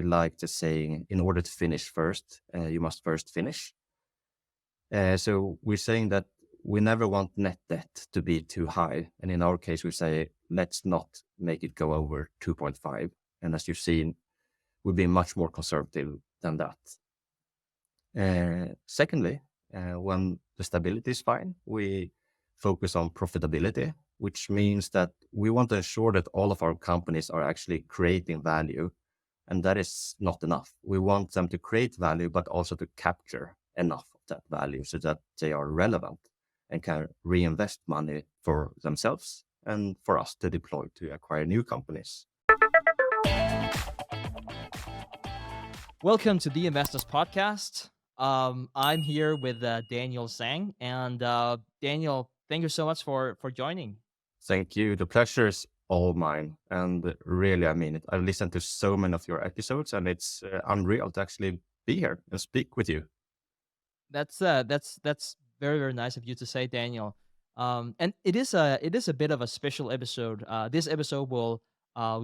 we like the saying, in order to finish first, you must first finish. So we're saying that we never want net debt to be too high. And in our case, we say, let's not make it go over 2.5. And as you've seen, we've been much more conservative than that. Secondly, when the stability is fine, we focus on profitability, which means that we want to ensure that all of our companies are actually creating value. And that is not enough. We want them to create value, but also to capture enough of that value so that they are relevant and can reinvest money for themselves and for us to deploy to acquire new companies. Welcome to the Investors Podcast. I'm here with Daniel Zhang, and Daniel, thank you so much for joining. Thank you. The pleasure is all mine. And really, I mean it. I've listened to so many of your episodes, and it's unreal to actually be here and speak with you. That's very nice of you to say, Daniel. And it is a bit of a special episode. This episode will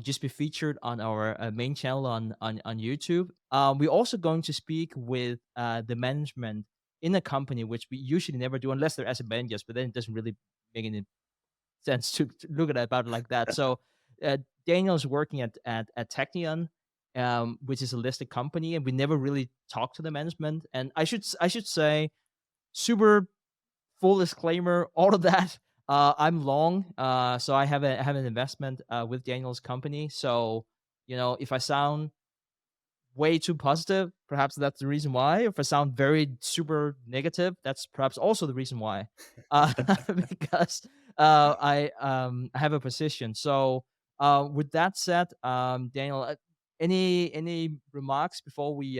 just be featured on our main channel on YouTube. We're also going to speak with the management in a company, which we usually never do unless they're asset managers, but then it doesn't really make any sense to look at it about it like that. So Daniel's working at Teqnion, which is a listed company, and we never really talked to the management. And I should say, super full disclaimer, all of that. I'm long, so I have an investment with Daniel's company. So if I sound way too positive, perhaps that's the reason why. If I sound very super negative, that's perhaps also the reason why. Uh, because I have a position. So with that said, Daniel, any remarks before we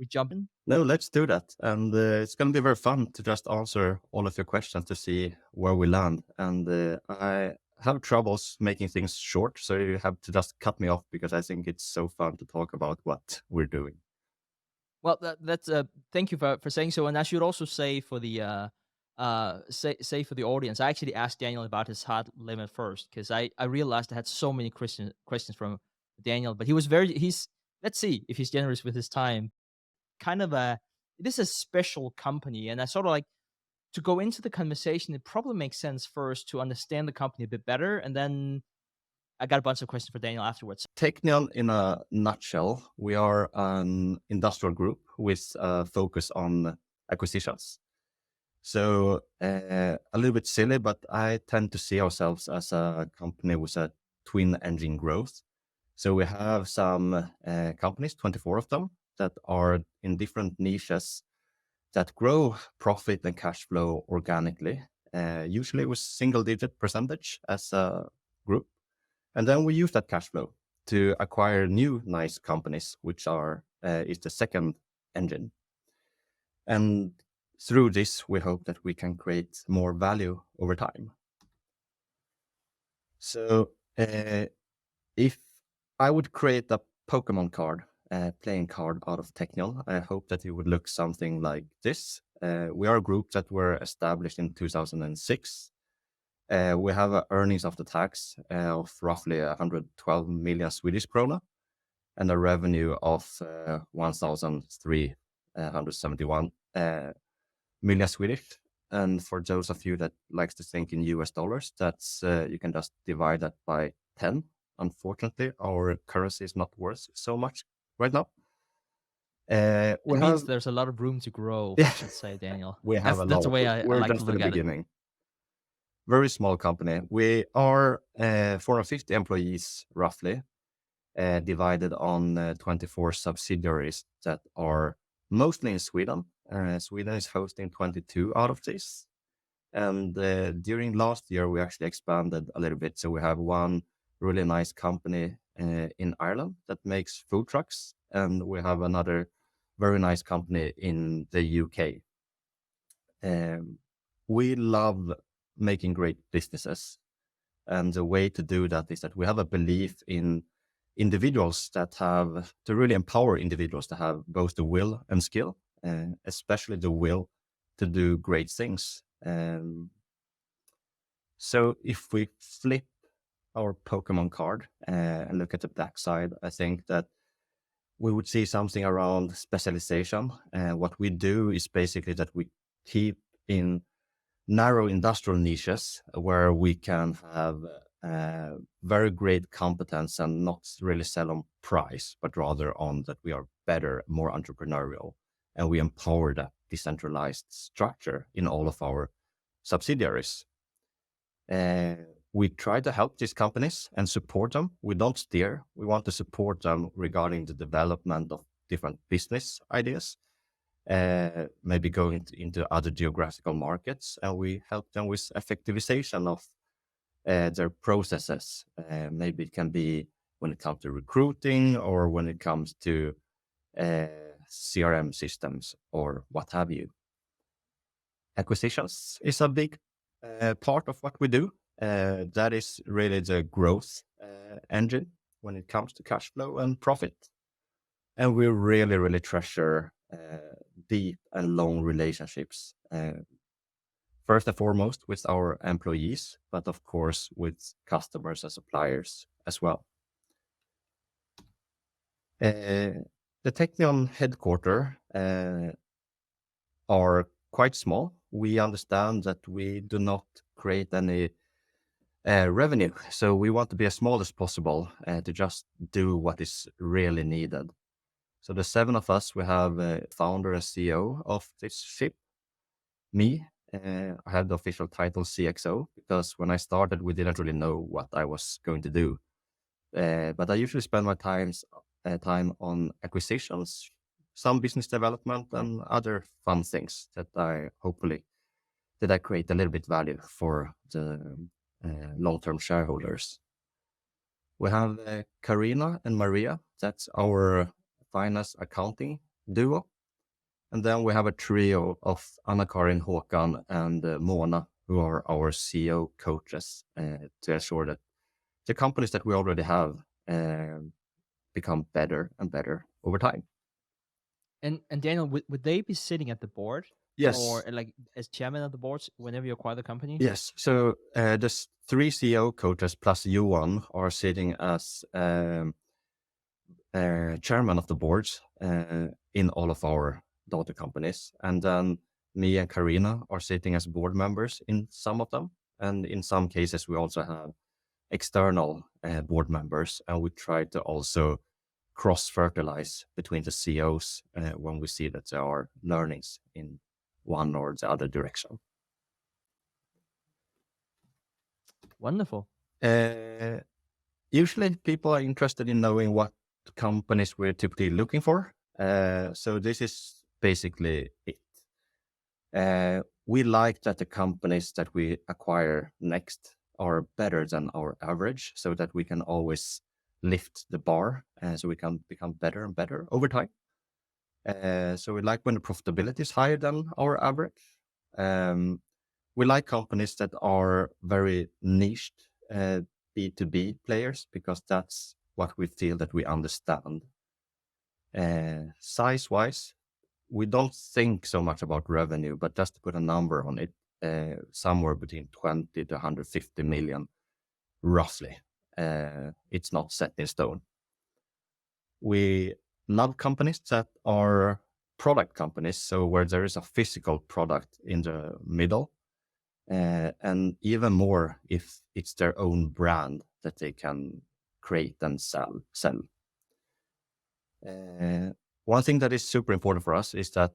jump in? No, let's do that. And it's going to be very fun to just answer all of your questions to see where we land. And I have troubles making things short, so you have to just cut me off because I think it's so fun to talk about what we're doing. Well, that's thank you for saying so. And I should also say for the say for the audience, I actually asked Daniel about his hard limit first because I realized I had so many questions from Daniel, but he's let's see if he's generous with his time. Kind of a it is a special company, and I sort of like to go into the conversation. It probably makes sense first to understand the company a bit better, and then I got a bunch of questions for Daniel afterwards. Teqnion, in a nutshell, we are an industrial group with a focus on acquisitions. So a little bit silly, but I tend to see ourselves as a company with a twin engine growth. So we have some companies, 24 of them, that are in different niches that grow profit and cash flow organically, usually with single-digit percentage as a group. And then we use that cash flow to acquire new nice companies, which is the second engine. And through this, we hope that we can create more value over time. So if I would create a Pokemon card, playing card out of Teqnion, I hope that it would look something like this. We are a group that were established in 2006. We have earnings after tax of roughly 112 million Swedish krona and a revenue of 1,371 million Swedish. And for those of you that likes to think in US dollars, that's you can just divide that by 10. Unfortunately, our currency is not worth so much right now. It means there's a lot of room to grow, I should say, Daniel. We have That's the way I we're like to just at look the at it. beginning. Very small company. We are 450 employees, roughly, divided on 24 subsidiaries that are mostly in Sweden. Sweden is hosting 22 out of this. And during last year, we actually expanded a little bit. So we have one really nice company in Ireland that makes food trucks. And we have another very nice company in the UK. We love making great businesses. And the way to do that is that we have a belief in individuals to really empower individuals to have both the will and skill, especially the will to do great things. So if we flip our Pokemon card and look at the back side, I think that we would see something around specialization. What we do is basically that we keep in narrow industrial niches where we can have very great competence and not really sell on price, but rather on that we are better, more entrepreneurial, and we empower that decentralized structure in all of our subsidiaries. Uh, we try to help these companies and support them. We don't steer. We want to support them regarding the development of different business ideas, maybe going into other geographical markets, and we help them with effectivization of their processes. Maybe it can be when it comes to recruiting or when it comes to CRM systems or what have you. Acquisitions is a big part of what we do. That is really the growth engine when it comes to cash flow and profit. And we really, really treasure deep and long relationships. First and foremost with our employees, but of course with customers and suppliers as well. The Teqnion headquarters are quite small. We understand that we do not create any revenue, so we want to be as small as possible to just do what is really needed. So the 7 of us, we have a founder and CEO of this ship. Me, I have the official title CXO because when I started, we didn't really know what I was going to do. But I usually spend my time on acquisitions, some business development, and other fun things that I create a little bit value for the long-term shareholders. We have Karina and Maria. That's our finance accounting duo. And then we have a trio of Anna-Karin, Håkan, and Mona, who are our CEO coaches to ensure that the companies that we already have become better and better over time. And Daniel, would they be sitting at the board? Yes. Or like as chairman of the boards whenever you acquire the company? Yes. So the 3 CEO coaches plus Johan are sitting as chairman of the boards in all of our daughter companies. And then me and Karina are sitting as board members in some of them. And in some cases, we also have external board members. And we try to also cross-fertilize between the CEOs when we see that there are learnings in one or the other direction. Wonderful. Usually people are interested in knowing what companies we're typically looking for. So this is basically it. We like that the companies that we acquire next are better than our average so that we can always lift the bar so we can become better and better over time. So we like when the profitability is higher than our average. We like companies that are very niched B2B players because that's what we feel that we understand. Size-wise, we don't think so much about revenue, but just to put a number on it, somewhere between 20 to 150 million, roughly. It's not set in stone. We love companies that are product companies, so where there is a physical product in the middle, and even more if it's their own brand that they can create and sell. One thing that is super important for us is that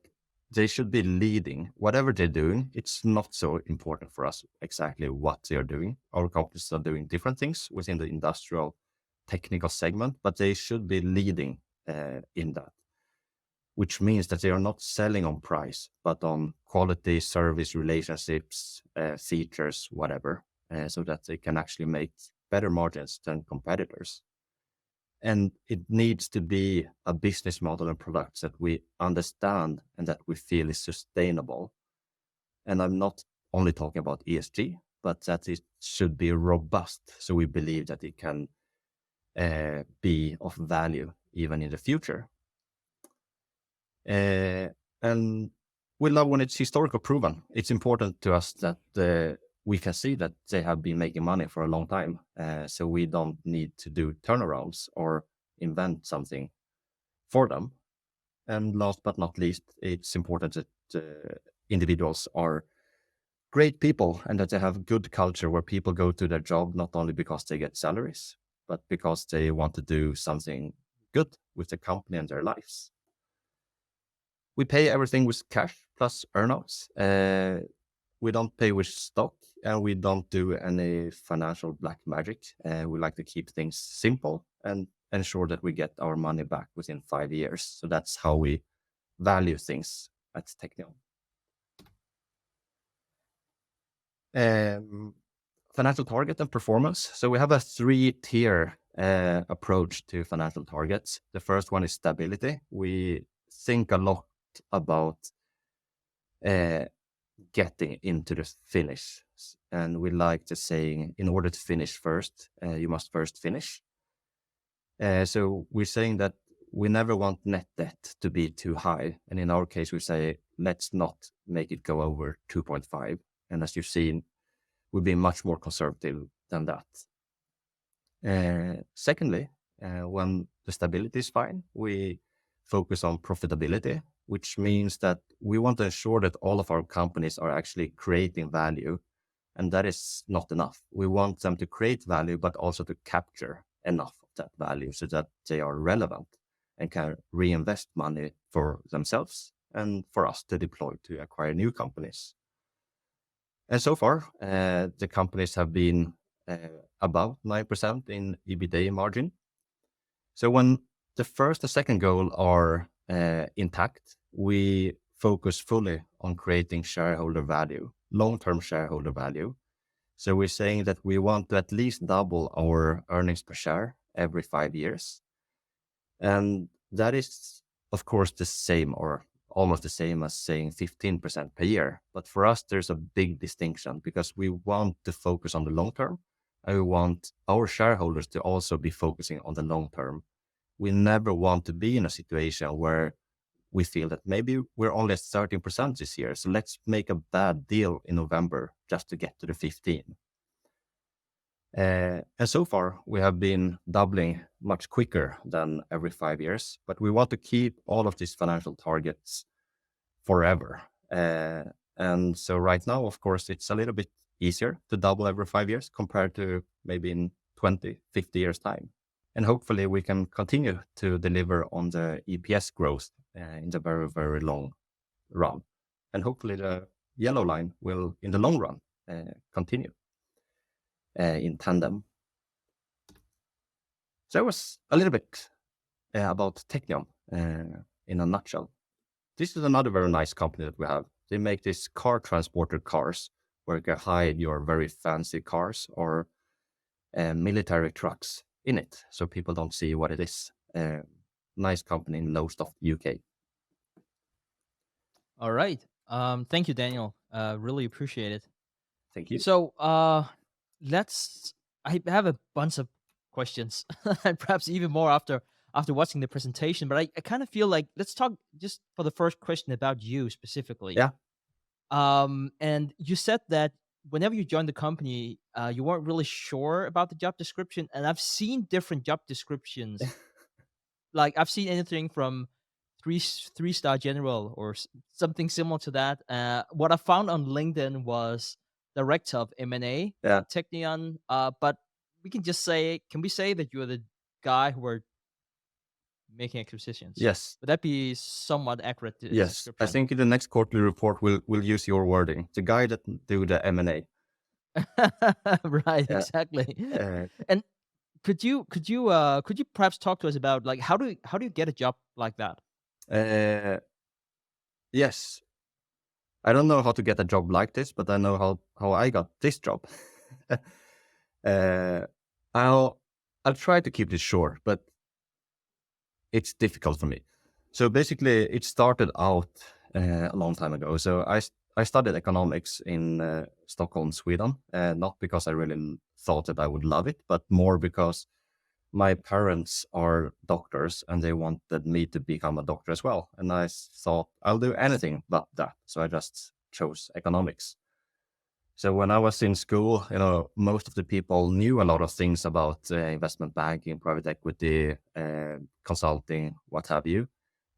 they should be leading whatever they're doing. It's not so important for us exactly what they are doing. Our companies are doing different things within the industrial technical segment, but they should be leading in that, which means that they are not selling on price, but on quality, service, relationships, features, whatever, so that they can actually make better margins than competitors. And it needs to be a business model and products that we understand and that we feel is sustainable. And I'm not only talking about ESG, but that it should be robust. So we believe that it can be of value even in the future. And we love when it's historical proven. It's important to us that we can see that they have been making money for a long time. So we don't need to do turnarounds or invent something for them. And last but not least, it's important that individuals are great people and that they have good culture where people go to their job not only because they get salaries, but because they want to do something good with the company and their lives. We pay everything with cash plus earnouts. We don't pay with stock and we don't do any financial black magic. We like to keep things simple and ensure that we get our money back within 5 years. So that's how we value things at Teqnion. Financial target and performance. So we have a 3-tier approach to financial targets. The first one is stability. We think a lot about getting into the finish. And we like to say, in order to finish first, you must first finish. So we're saying that we never want net debt to be too high. And in our case, we say, let's not make it go over 2.5. And as you've seen, we've been much more conservative than that. Secondly, when the stability is fine, we focus on profitability, which means that we want to ensure that all of our companies are actually creating value. And that is not enough. We want them to create value, but also to capture enough of that value so that they are relevant and can reinvest money for themselves and for us to deploy to acquire new companies. And so far, the companies have been above 9% in EBITDA margin. So when the first and second goal are intact, we focus fully on creating shareholder value, long-term shareholder value. So we're saying that we want to at least double our earnings per share every 5 years. And that is, of course, the same or almost the same as saying 15% per year. But for us, there's a big distinction because we want to focus on the long term. And we want our shareholders to also be focusing on the long term. We never want to be in a situation where we feel that maybe we're only at 13% this year. So let's make a bad deal in November just to get to the 15. And so far, we have been doubling much quicker than every 5 years, but we want to keep all of these financial targets forever. And so right now, of course, it's a little bit easier to double every 5 years compared to maybe in 20, 50 years time. And hopefully we can continue to deliver on the EPS growth in the very, very long run. And hopefully the yellow line will, in the long run, continue in tandem. So that was a little bit about Teqnion in a nutshell. This is another very nice company that we have. They make these car transporter cars where you can hide your very fancy cars or military trucks in it, so people don't see what it is. Nice company in Lowestoft, UK. All right. Thank you, Daniel. Really appreciate it. Thank you. So let's. I have a bunch of questions, and perhaps even more after watching the presentation. But I kind of feel like let's talk just for the first question about you specifically. Yeah. And you said that whenever you joined the company, you weren't really sure about the job description, and I've seen different job descriptions. Like I've seen anything from three-star general or something similar to that. What I found on LinkedIn was Director of M&A Yeah. at Teqnion. But can we say that you're the guy who are making acquisitions? Yes. Would that be somewhat accurate Yes. description? I think in the next quarterly report we'll use your wording. The guy that do the M&A. Right, Yeah. exactly. And could you perhaps talk to us about like how do you get a job like that? Yes. I don't know how to get a job like this, but I know how I got this job. I'll try to keep this short, but it's difficult for me. So basically, it started out a long time ago. So I studied economics in Stockholm, Sweden, not because I really thought that I would love it, but more because my parents are doctors and they wanted me to become a doctor as well. And I thought I'll do anything but that. So I just chose economics. So when I was in school, most of the people knew a lot of things about investment banking, private equity, consulting, what have you,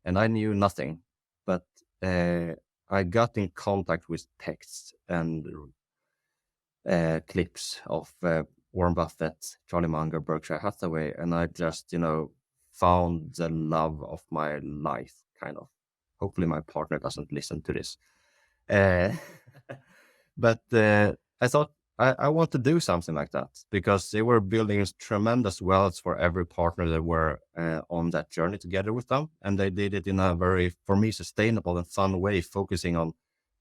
and I knew nothing. But uh, I got in contact with texts and clips of Warren Buffett, Charlie Munger, Berkshire Hathaway, and I just, found the love of my life, kind of. Hopefully, my partner doesn't listen to this. Uh, but I thought I want to do something like that because they were building tremendous wealth for every partner that were on that journey together with them. And they did it in a very, for me, sustainable and fun way, focusing on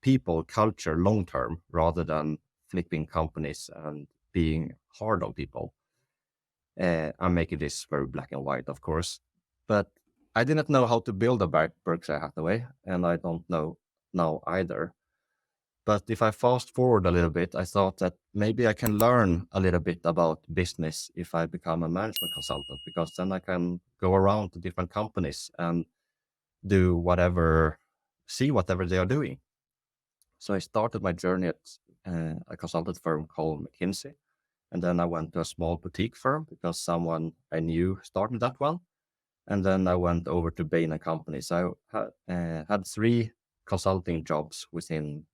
people, culture, long term, rather than flipping companies and being hard on people. I'm making this very black and white, of course, but I didn't know how to build a Berkshire Hathaway, and I don't know now either. But if I fast forward a little bit, I thought that maybe I can learn a little bit about business if I become a management consultant, because then I can go around to different companies and do whatever, see whatever they are doing. So I started my journey at a consultant firm called McKinsey. And then I went to a small boutique firm because someone I knew started that one. And then I went over to Bain and Company. So I had 3 consulting jobs within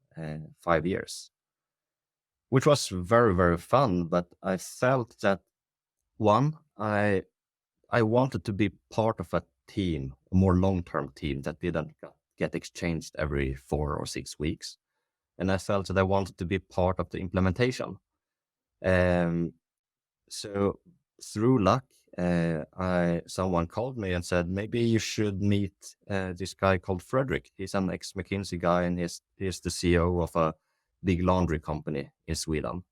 5 years, which was very, very fun. But I felt that one, I wanted to be part of a team, a more long-term team that didn't get exchanged every 4 or 6 weeks. And I felt that I wanted to be part of the implementation. Um, so through luck, someone called me and said, maybe you should meet this guy called Frederick. He's an ex-McKinsey guy, and he's the CEO of a big laundry company in Sweden.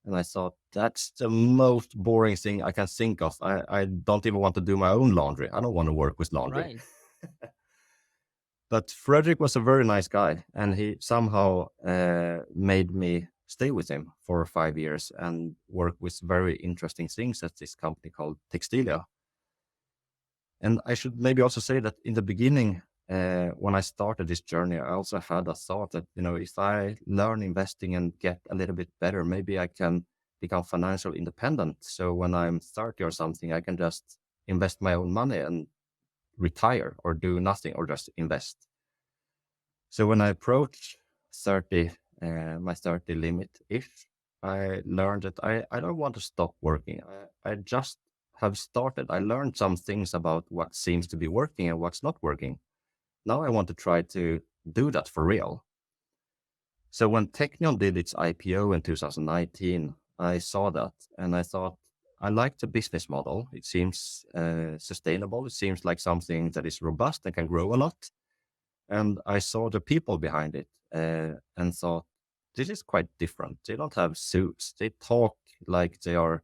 And I thought, that's the most boring thing I can think of. I don't even want to do my own laundry. I don't want to work with laundry. Right. But Frederick was a very nice guy, and he somehow made me stay with him for 5 years and work with very interesting things at this company called Textilia. And I should maybe also say that in the beginning, when I started this journey, I also had a thought that, if I learn investing and get a little bit better, maybe I can become financial independent. So when I'm 30 or something, I can just invest my own money and retire or do nothing or just invest. So when I approached 30, my 30 limit-ish, I learned that I don't want to stop working. I just have started. I learned some things about what seems to be working and what's not working. Now I want to try to do that for real. So when Teqnion did its IPO in 2019, I saw that and I thought, I like the business model. It seems sustainable. It seems like something that is robust and can grow a lot. And I saw the people behind it and thought, this is quite different. They don't have suits. They talk like they are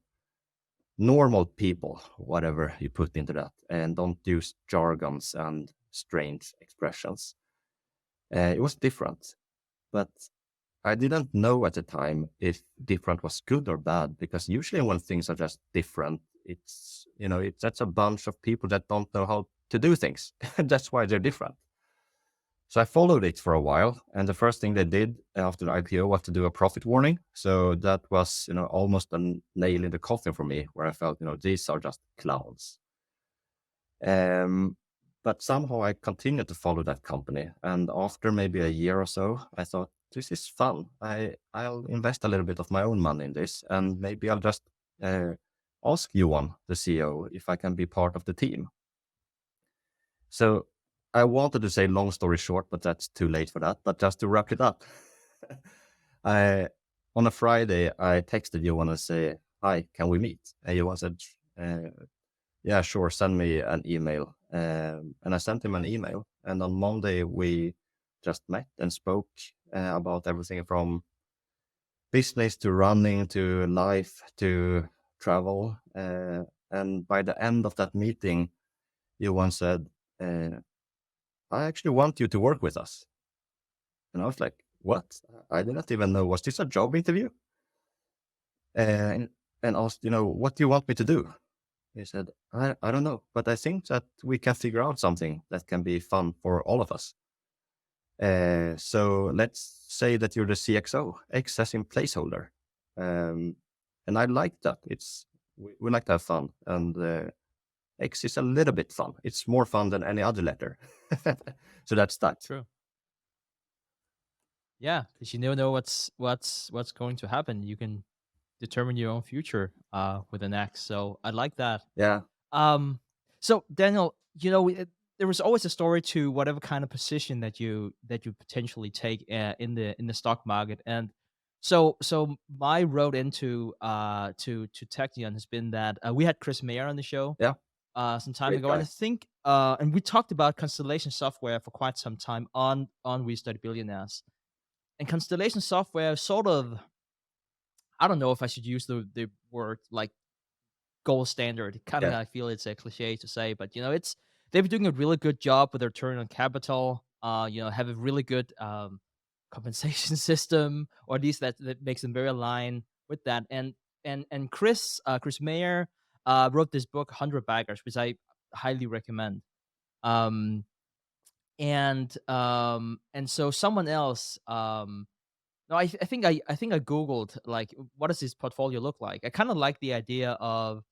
normal people, whatever you put into that, and don't use jargons and strange expressions. It was different, but I didn't know at the time if different was good or bad, because usually when things are just different, that's a bunch of people that don't know how to do things. That's why they're different. So I followed it for a while, and the first thing they did after the IPO was to do a profit warning. So that was, almost a nail in the coffin for me, where I felt, these are just clowns. Um, but somehow I continued to follow that company, and after maybe a year or so, I thought, this is fun. I'll invest a little bit of my own money in this, and maybe I'll just ask Johan, the CEO, if I can be part of the team. So I wanted to say long story short, but that's too late for that. But just to wrap it up, I on a Friday I texted Johan and say, "Hi, can we meet?" And Johan said, "Yeah, sure. Send me an email." And I sent him an email. And on Monday we just met and spoke about everything from business to running to life to travel. And by the end of that meeting, Johan said, I actually want you to work with us. And I was like, what? I didn't even know. Was this a job interview? And, and asked, what do you want me to do? He said, I don't know, but I think that we can figure out something that can be fun for all of us. So let's say that you're the CXO, X as in placeholder. Um, and I like that. We like to have fun, and X is a little bit fun. It's more fun than any other letter. So that's that. True. Yeah, because you never know what's going to happen. You can determine your own future with an X. So I like that. Yeah, Um, so Daniel, there was always a story to whatever kind of position that you potentially take in the stock market, and so my road into to Teqnion has been that we had Chris Mayer on the show yeah, some time great ago, and I guy. think and we talked about Constellation Software for quite some time on We Study Billionaires, and Constellation Software sort of, I don't know if I should use the word like gold standard. Kind of, Yeah, I feel it's a cliche to say, but it's they've been doing a really good job with their return on capital. Have a really good compensation system, or at least that makes them very aligned with that. And Chris Mayer wrote this book, 100 Baggers, which I highly recommend. Um, and so someone else no, I think I googled like what does his portfolio look like. I kind of like the idea of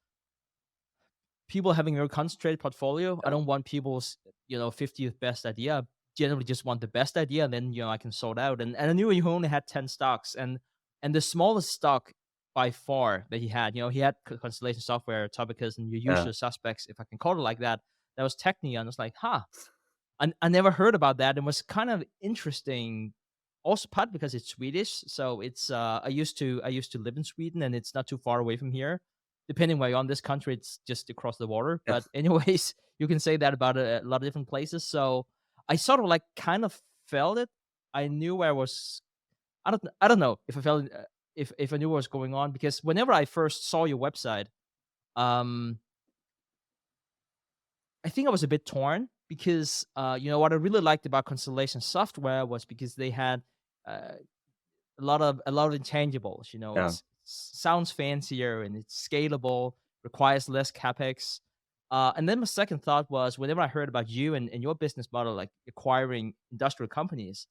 people having a very concentrated portfolio. I yeah, don't want people's 50th best idea. I generally just want the best idea, and then I can sort out. And I knew he only had 10 stocks, and the smallest stock by far that he had, he had Constellation Software, Topicus, and your yeah, usual suspects, if I can call it like that. That was Teqnion. It's like, huh, I never heard about that, and was kind of interesting. Also, part because it's Swedish, so it's I used to live in Sweden, and it's not too far away from here. Depending where you're on this country, it's just across the water. yeah, But anyways, you can say that about a lot of different places. So I sort of like kind of felt it. I knew where I was. I don't know if I felt if I knew what was going on, because whenever I first saw your website, um, I think I was a bit torn because, what I really liked about Constellation Software was because they had uh, a lot of intangibles. yeah, Sounds fancier and it's scalable, requires less capex. And then my second thought was whenever I heard about you and your business model, like acquiring industrial companies,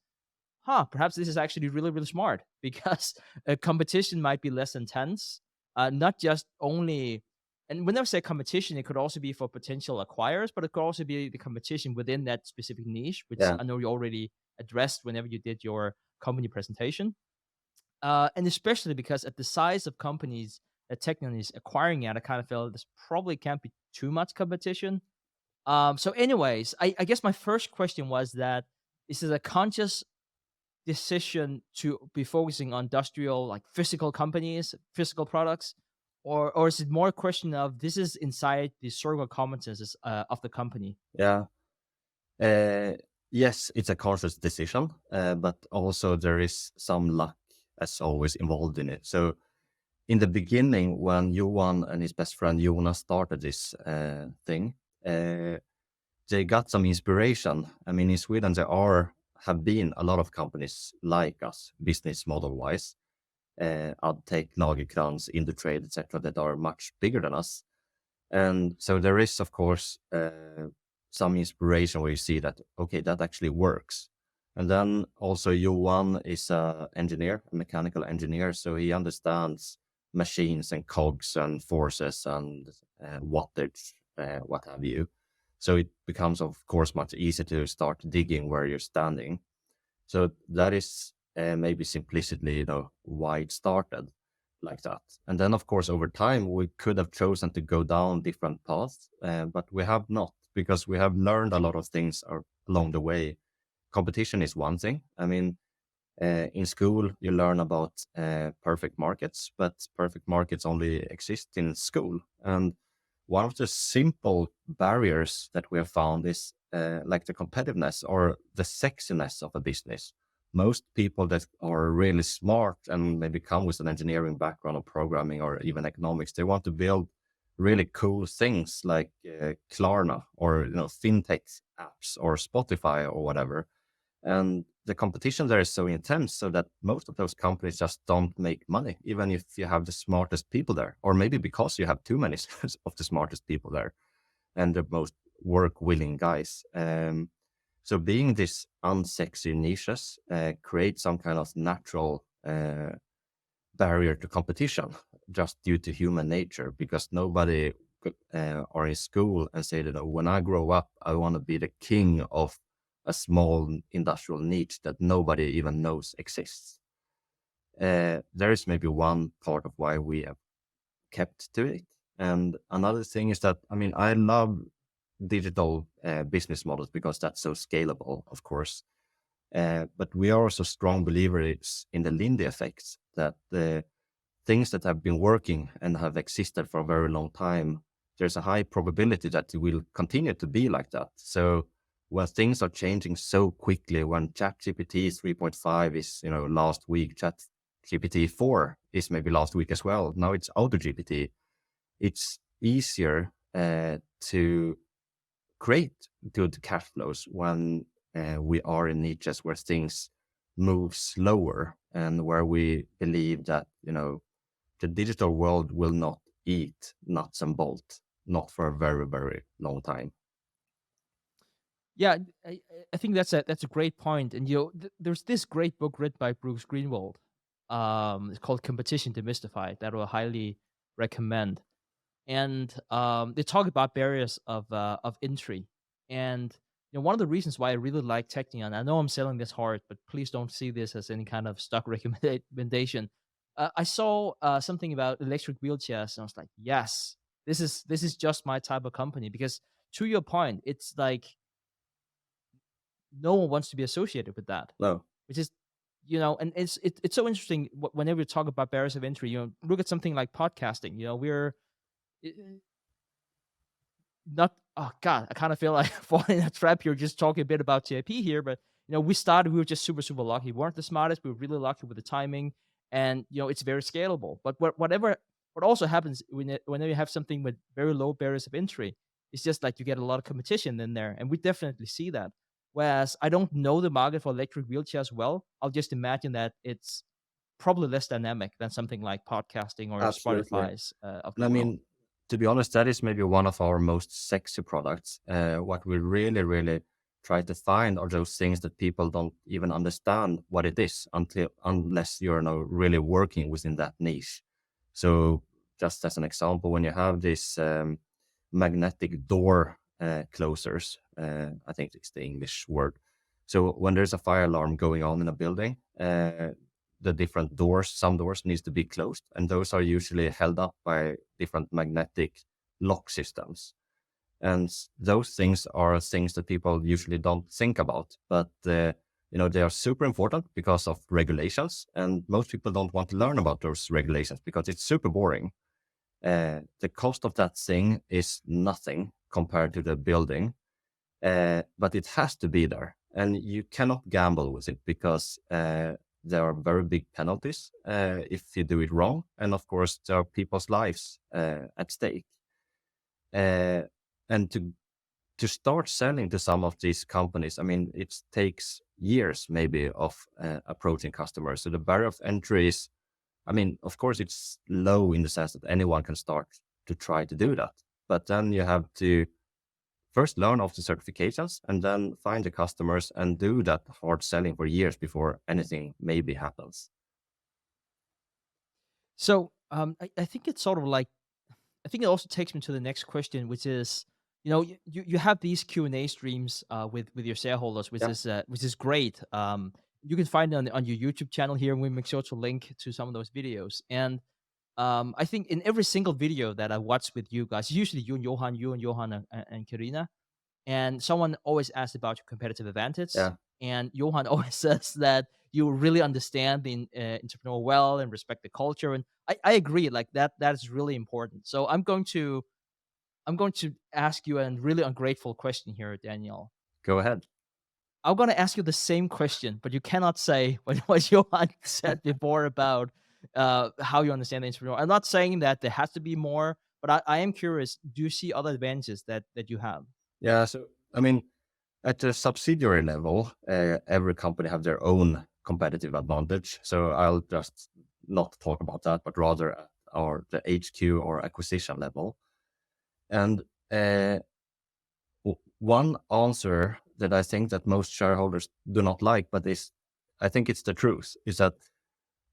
perhaps this is actually really, really smart because competition might be less intense. Not just only, and whenever I say competition, it could also be for potential acquirers, but it could also be the competition within that specific niche, which yeah, I know you already addressed whenever you did your company presentation. And especially because at the size of companies that Teqnion is acquiring at, I kind of felt this probably can't be too much competition. So, anyways, I guess my first question was that is it a conscious decision to be focusing on industrial, like physical companies, physical products, or is it more a question of this is inside the circle of competences of the company? yeah. Uh, yes, it's a conscious decision, but also there is some luck, as always, involved in it. So in the beginning, when Johan and his best friend Jonas started this thing, uh, they got some inspiration. I mean, in Sweden, have been a lot of companies like us, business model wise, Adtech, Lagercrantz, Indutrade, etc., that are much bigger than us. And so there is, of course, some inspiration where you see that, okay, that actually works. And then also Johan is a engineer, a mechanical engineer, so he understands machines and cogs and forces and wattage, what have you. So it becomes, of course, much easier to start digging where you're standing. So that is maybe simplicity, why it started like that. And then, of course, over time, we could have chosen to go down different paths, but we have not because we have learned a lot of things along the way. Competition is one thing. I mean, in school, you learn about perfect markets, but perfect markets only exist in school. And one of the simple barriers that we have found is like the competitiveness or the sexiness of a business. Most people that are really smart and maybe come with an engineering background or programming or even economics, they want to build really cool things like Klarna or fintech apps or Spotify or whatever, and the competition there is so intense so that most of those companies just don't make money, even if you have the smartest people there, or maybe because you have too many of the smartest people there and the most work willing guys. So being this unsexy niches create some kind of natural barrier to competition just due to human nature, because nobody are in school and say that, "Oh, when I grow up, I want to be the king of a small industrial niche that nobody even knows exists." There is maybe one part of why we have kept to it. And another thing is that, I mean, I love digital business models because that's so scalable, of course. But we are also strong believers in the Lindy effects, that the things that have been working and have existed for a very long time, there's a high probability that it will continue to be like that. So when things are changing so quickly, when ChatGPT 3.5 is, last week, ChatGPT 4 is maybe last week as well. Now it's AutoGPT. It's easier to create good cash flows when we are in niches where things move slower and where we believe that, the digital world will not eat nuts and bolts, not for a very, very long time. Yeah, I think that's a great point. And there's this great book written by Bruce Greenwald. It's called Competition Demystified. That will highly recommend. And they talk about barriers of entry. And one of the reasons why I really like Teqnion, I know I'm selling this hard, but please don't see this as any kind of stock recommendation. I saw something about electric wheelchairs, and I was like, yes, this is just my type of company. Because to your point, it's like no one wants to be associated with that, No, which is, and it's so interesting. Whenever we talk about barriers of entry, look at something like podcasting. We're not, oh god, I kind of feel like falling in a trap here, just talking a bit about TIP here. But we were just super super lucky. We weren't the smartest, we were really lucky with the timing. And it's very scalable. But what also happens whenever you have something with very low barriers of entry, it's just like you get a lot of competition in there, and we definitely see that. Whereas I don't know the market for electric wheelchairs well, I'll just imagine that it's probably less dynamic than something like podcasting or absolutely. Spotify's of And the I world. mean, to be honest, that is maybe one of our most sexy products. What we really, really try to find are those things that people don't even understand what it is unless you're really working within that niche. So, just as an example, when you have this magnetic door closers, I think it's the English word. So when there's a fire alarm going on in a building, the different doors, some doors needs to be closed, and those are usually held up by different magnetic lock systems. And those things are things that people usually don't think about, but they are super important because of regulations, and most people don't want to learn about those regulations because it's super boring. The cost of that thing is nothing compared to the building, but it has to be there, and you cannot gamble with it because there are very big penalties if you do it wrong, and of course there are people's lives at stake. Uh, and to start selling to some of these companies, I mean, it takes years maybe of approaching customers. So the barrier of entry is, I mean, of course, it's low in the sense that anyone can start to try to do that. But then you have to first learn of the certifications and then find the customers and do that hard selling for years before anything maybe happens. So I think it's sort of like, I think it also takes me to the next question, which is, you have these Q&A streams with your shareholders, Yeah. which is great. You can find it on your YouTube channel here, and we make sure to link to some of those videos. And I think in every single video that I watch with you guys, usually you and Johan and Karina, and someone always asks about your competitive advantage. Yeah. And Johan always says that you really understand the entrepreneur well and respect the culture. And I agree, like that is really important. So I'm going to ask you a really ungrateful question here, Daniel. Go ahead. I'm going to ask you the same question, but you cannot say what Johan said before about how you understand the entrepreneur. I'm not saying that there has to be more, but I am curious. Do you see other advantages that you have? Yeah. So, I mean, at the subsidiary level, every company have their own competitive advantage. So I'll just not talk about that, but rather at the HQ or acquisition level. And one answer that I think that most shareholders do not like, but I think it's the truth, is that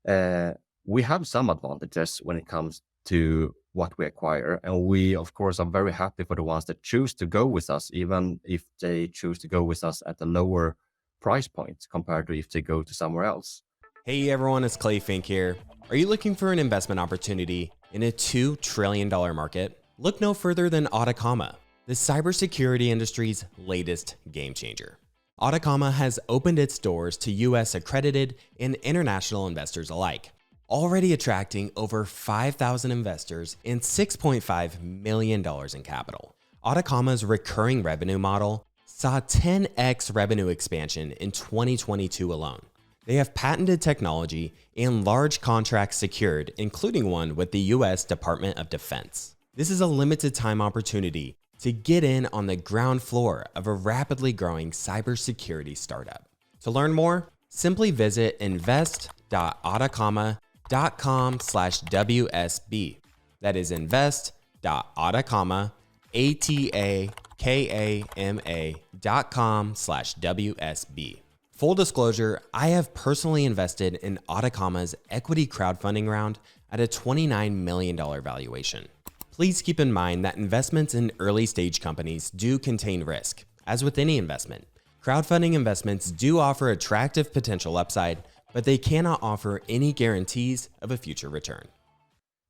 uh, we have some advantages when it comes to what we acquire. And we, of course, are very happy for the ones that choose to go with us, even if they choose to go with us at a lower price point compared to if they go to somewhere else. Hey everyone, it's Clay Fink here. Are you looking for an investment opportunity in a $2 trillion market? Look no further than Atacama, the cybersecurity industry's latest game changer. Atacama has opened its doors to US accredited and international investors alike, already attracting over 5,000 investors and $6.5 million in capital. Atacama's recurring revenue model saw 10x revenue expansion in 2022 alone. They have patented technology and large contracts secured, including one with the US Department of Defense. This is a limited time opportunity to get in on the ground floor of a rapidly growing cybersecurity startup. To learn more, simply visit invest.atacama.com/WSB. That is invest.atacama.com/WSB. Full disclosure, I have personally invested in Atacama's equity crowdfunding round at a $29 million valuation. Please keep in mind that investments in early stage companies do contain risk. As with any investment, crowdfunding investments do offer attractive potential upside, but they cannot offer any guarantees of a future return.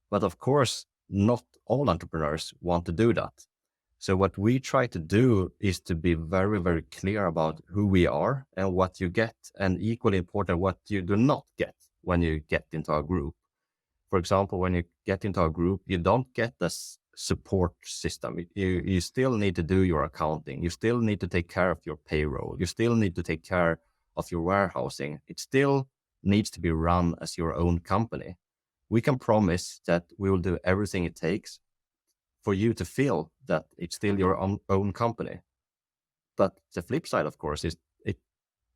But of course, not all entrepreneurs want to do that. So what we try to do is to be very, very clear about who we are and what you get, and equally important, what you do not get when you get into our group. For example, when you get into our group, you don't get this support system. You still need to do your accounting. You still need to take care of your payroll. You still need to take care of your warehousing. It still needs to be run as your own company. We can promise that we will do everything it takes for you to feel that it's still your own company. But the flip side, of course, is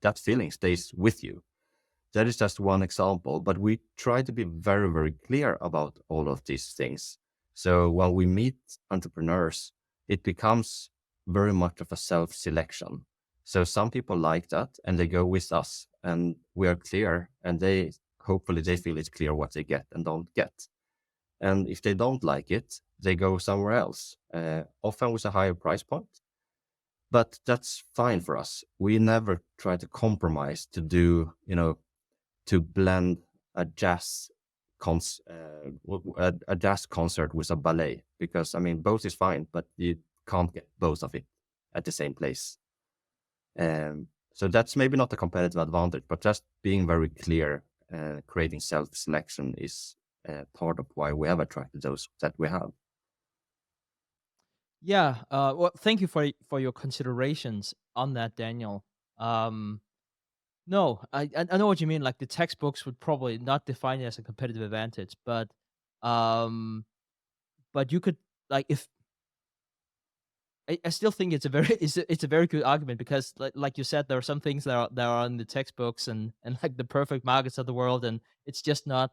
that feeling stays with you. That is just one example, but we try to be very, very clear about all of these things. So when we meet entrepreneurs, it becomes very much of a self-selection. So some people like that and they go with us, and we are clear, and hopefully they feel it's clear what they get and don't get. And if they don't like it, they go somewhere else, often with a higher price point. But that's fine for us. We never try to compromise to do, to blend a a jazz concert with a ballet, because I mean both is fine, but you can't get both of it at the same place. So that's maybe not a competitive advantage, but just being very clear, creating self-selection is part of why we have attracted those that we have. Yeah. Well, thank you for your considerations on that, Daniel. Um, no, I know what you mean. Like the textbooks would probably not define it as a competitive advantage, um, but you could like if I still think it's a very it's a very good argument because like you said, there are some things that are in the textbooks and like the perfect markets of the world, and it's just not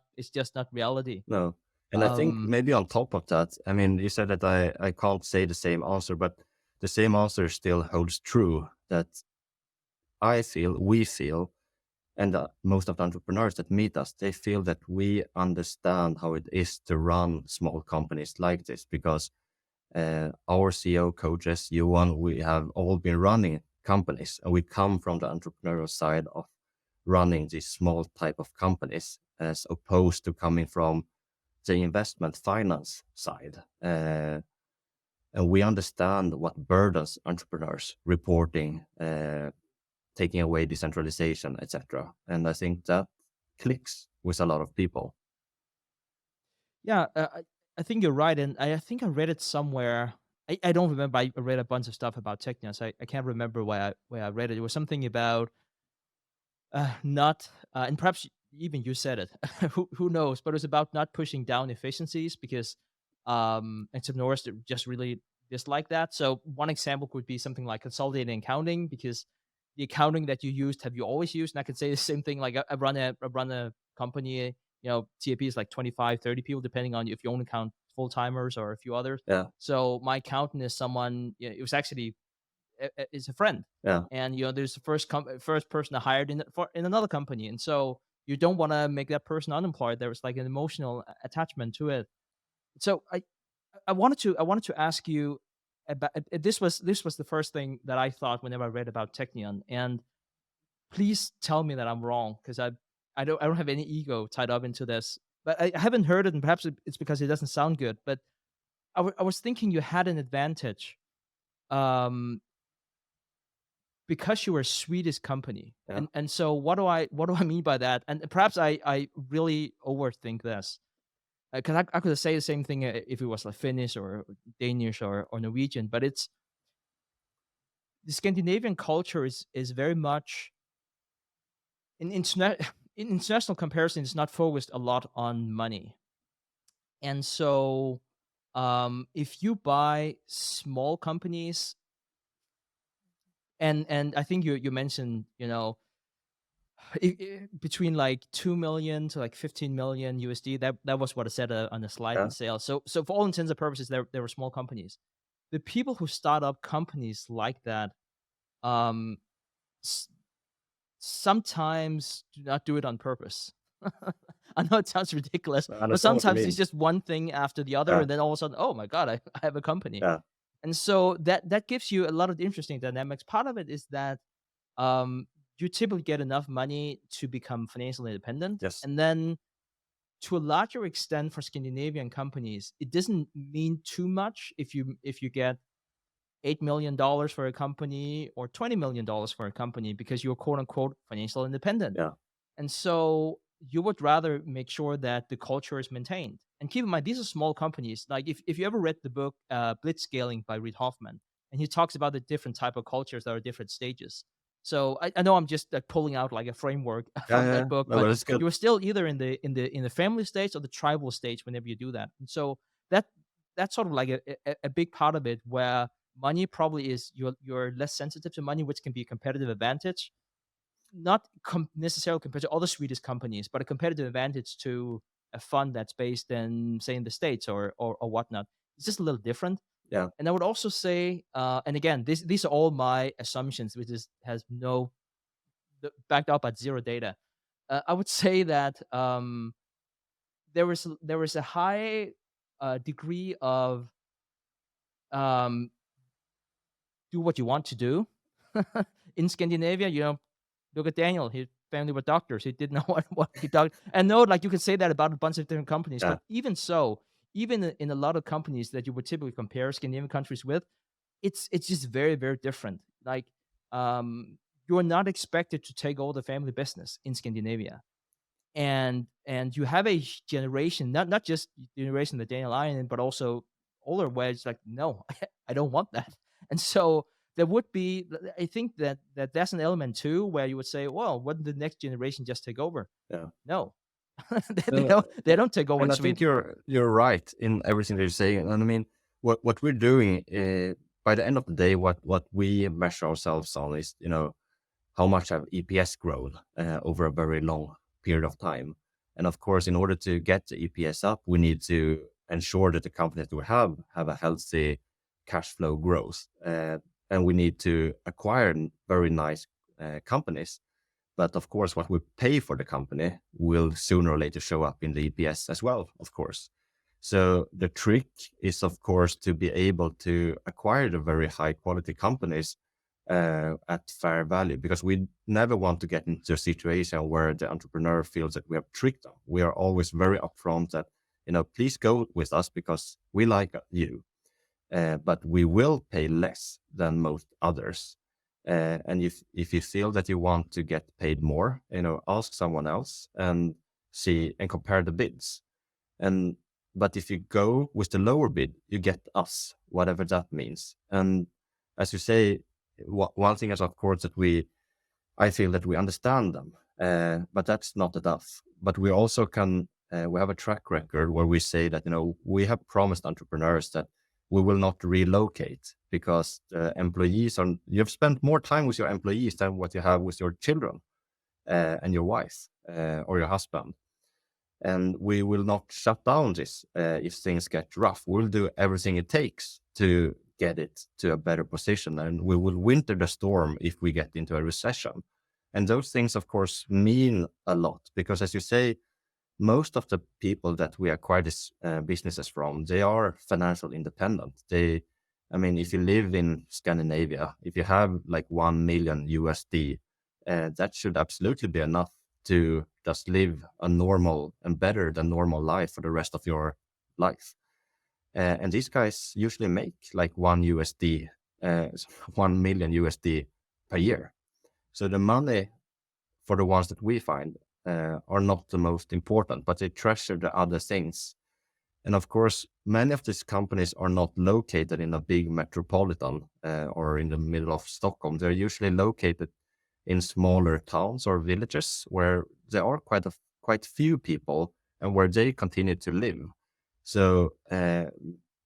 reality. No. And I think Um, maybe on top of that, I mean, you said that I can't say the same answer, but the same answer still holds true, that we feel, and most of the entrepreneurs that meet us, they feel that we understand how it is to run small companies like this, because our CEO coaches, Johan, we have all been running companies, and we come from the entrepreneurial side of running these small type of companies, as opposed to coming from the investment finance side. And we understand what burdens entrepreneurs, reporting, taking away decentralization, etc. And I think that clicks with a lot of people. yeah, I think you're right, and I think I read it somewhere. I don't remember. I read a bunch of stuff about Teqnion, so I can't remember where I read it. It was something about not, and perhaps even you said it. Who knows? But it was about not pushing down efficiencies because entrepreneurs just really dislike that. So one example could be something like consolidating accounting, because the accounting that you used have you always used. And I could say the same thing. Like I run a company. TAP is like 25, 30 people, depending on if you only count full timers or a few others. Yeah. So my accountant is someone. It was actually is a friend, Yeah. and there's the first person hired in another company, and so you don't want to make that person unemployed. There's like an emotional attachment to it. So I wanted to ask you about this was the first thing that I thought whenever I read about Teqnion, and please tell me that I'm wrong, because I don't have any ego tied up into this, but I haven't heard it, and perhaps it's because it doesn't sound good. But I was thinking you had an advantage, um, because you were a Swedish company, Yeah. and so what do I mean by that? And perhaps I really overthink this, because I could say the same thing if it was like Finnish or Danish or Norwegian, but it's the Scandinavian culture is very much in international comparison. It's not focused a lot on money, and so if you buy small companies, and I think you mentioned, between like 2 million to like 15 million USD. That was what I said on the slide Yeah. in sales. So for all intents and purposes, they were small companies. The people who start up companies like that, um, s- sometimes do not do it on purpose. I know it sounds ridiculous, I but understand what you sometimes it's mean. just one thing after the other, Yeah. and then all of a sudden, oh my god, I have a company. Yeah. And so that gives you a lot of interesting dynamics. Part of it is that um, you typically get enough money to become financially independent, Yes. and then to a larger extent for Scandinavian companies, it doesn't mean too much if you get $8 million for a company or $20 million for a company, because you're quote unquote financial independent. Yeah. And so you would rather make sure that the culture is maintained. And keep in mind, these are small companies. Like if you ever read the book Blitzscaling by Reid Hoffman, and he talks about the different type of cultures that are different stages. So I know I'm just pulling out like a framework Yeah. from Yeah. that book, No, but but it's good. you are still either in the family stage or the tribal stage whenever you do that. And so that that's sort of like a big part of it, where money probably is you're less sensitive to money, which can be a competitive advantage, not necessarily compared to other Swedish companies, but a competitive advantage to a fund that's based in, say, in the States or whatnot. It's just a little different. Yeah. And I would also say, and again, these are all my assumptions, which has no backed up at zero data. I would say that there was a high degree of um, do what you want to do in Scandinavia. Look at Daniel. His family were doctors. He didn't know what he did. And no, like you could say that about a bunch of different companies. Yeah. But even so, even in a lot of companies that you would typically compare Scandinavian countries with, it's just very, very different. Like you're not expected to take all the family business in Scandinavia. And you have a generation, not just the generation that Daniel I in, but also older, where it's like, no, I don't want that. And so there would be, I think that's an element too, where you would say, well, wouldn't the next generation just take over? Yeah. No, they Uh, don't take over in and I think Sweden. you're right in everything that you're saying. And I mean, what we're doing, by the end of the day, what we measure ourselves on is, how much have EPS grown over a very long period of time. And of course, in order to get the EPS up, we need to ensure that the companies that we have a healthy cash flow growth. And we need to acquire very nice companies. But of course, what we pay for the company will sooner or later show up in the EPS as well, of course. So the trick is, of course, to be able to acquire the very high quality companies at fair value, because we never want to get into a situation where the entrepreneur feels that we have tricked them. We are always very upfront that, please go with us because we like you, but we will pay less than most others. And if you feel that you want to get paid more, ask someone else and see and compare the bids. And but if you go with the lower bid, you get us, whatever that means. And as you say, one thing is, of course, that I feel that we understand them, but that's not enough. But we also we have a track record where we say that, we have promised entrepreneurs that we will not relocate, because the employees you've spent more time with your employees than what you have with your children and your wife or your husband. And we will not shut down this if things get rough. We'll do everything it takes to get it to a better position, and we will winter the storm if we get into a recession. And those things, of course, mean a lot because, as you say, most of the people that we acquire these businesses from, they are financial independent. I mean, if you live in Scandinavia, if you have like 1 million USD, that should absolutely be enough to just live a normal and better than normal life for the rest of your life. And these guys usually make like 1 million USD per year. So the money for the ones that we find are not the most important, but they treasure the other things. And of course, many of these companies are not located in a big metropolitan or in the middle of Stockholm. They're usually located in smaller towns or villages where there are quite few people and where they continue to live. So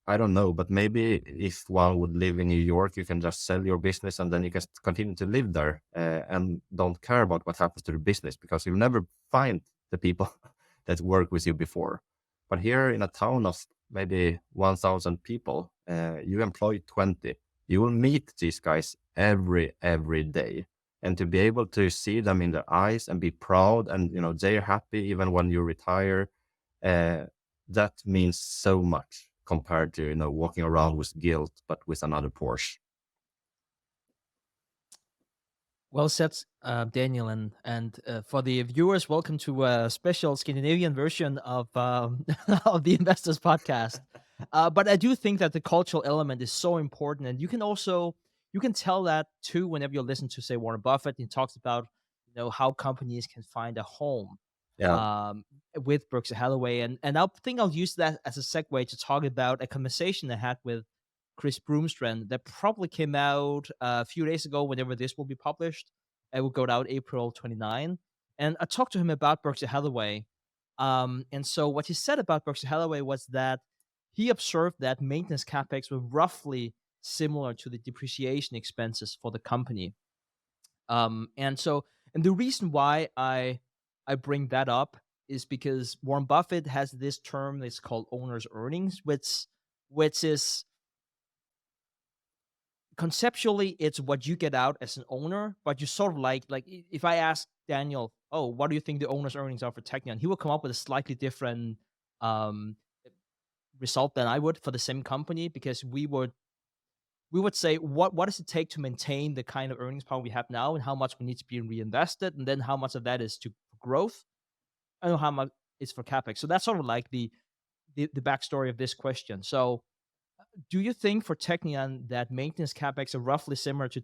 I don't know, but maybe if one would live in New York, you can just sell your business and then you can continue to live there and don't care about what happens to the business because you'll never find the people that work with you before. But here in a town of maybe 1,000 people, you employ 20. You will meet these guys every day. And to be able to see them in their eyes and be proud and, they're happy even when you retire, that means so much compared to, walking around with guilt, but with another Porsche. Well said, Daniel, and for the viewers, welcome to a special Scandinavian version of of the Investors Podcast. But I do think that the cultural element is so important, and you can tell that too whenever you listen to, say, Warren Buffett. He talks about how companies can find a home Yeah. with Berkshire Hathaway, and I think I'll use that as a segue to talk about a conversation I had with Chris Broomstrand that probably came out a few days ago, whenever this will be published. It will go out April 29. And I talked to him about Berkshire Hathaway. And so what he said about Berkshire Hathaway was that he observed that maintenance capex were roughly similar to the depreciation expenses for the company. And the reason why I bring that up is because Warren Buffett has this term that's called owner's earnings, which is conceptually it's what you get out as an owner, but you sort of like if I ask Daniel, oh, what do you think the owner's earnings are for Teqnion, he will come up with a slightly different um result than I would for the same company, because we would say what does it take to maintain the kind of earnings power we have now, and how much we need to be reinvested, and then how much of that is to growth, and how much is for capex. So that's sort of like the backstory of this question. So do you think for Teqnion that maintenance capex are roughly similar to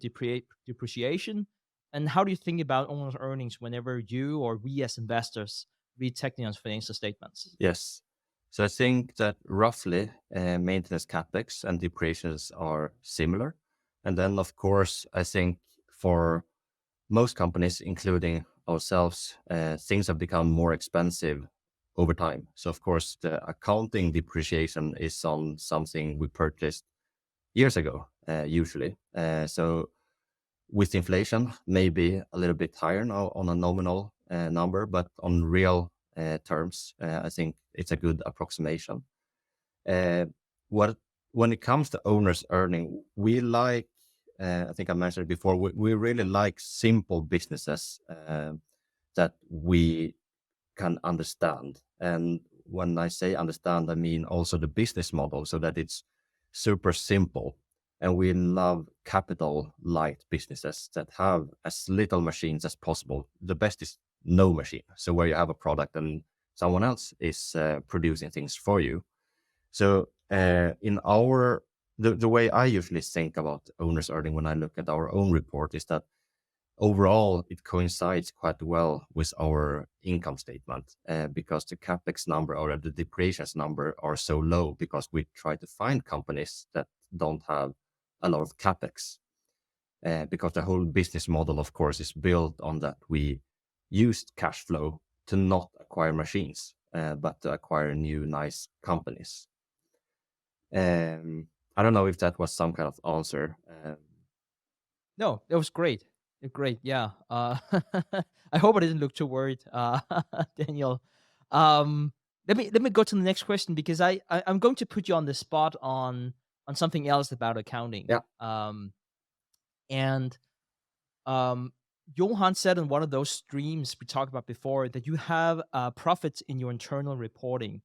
depreciation? And how do you think about owner's earnings whenever you or we as investors read Teqnion's financial statements? Yes. So I think that roughly maintenance capex and depreciations are similar. And then, of course, I think for most companies, including ourselves, things have become more expensive over time. So, of course, the accounting depreciation is on something we purchased years ago, usually. So with inflation, maybe a little bit higher now on a nominal number, but on real terms, I think it's a good approximation. When it comes to owner's earning, we like, I think I mentioned it before, we really like simple businesses that we can understand. And when I say understand, I mean also the business model, so that it's super simple. And we love capital light businesses that have as little machines as possible. The best is no machine. So where you have a product and someone else is producing things for you. So in the way I usually think about owner's earning when I look at our own report is that overall it coincides quite well with our income statement because the capex number or the depreciation number are so low, because we try to find companies that don't have a lot of capex, because the whole business model, of course, is built on that we used cash flow to not acquire machines, but to acquire new nice companies. I don't know if that was some kind of answer. No, it was great. Great, yeah. I hope I didn't look too worried, Daniel. Let me go to the next question, because I'm going to put you on the spot on something else about accounting. Yeah. And Johan said in one of those streams we talked about before that you have profits in your internal reporting.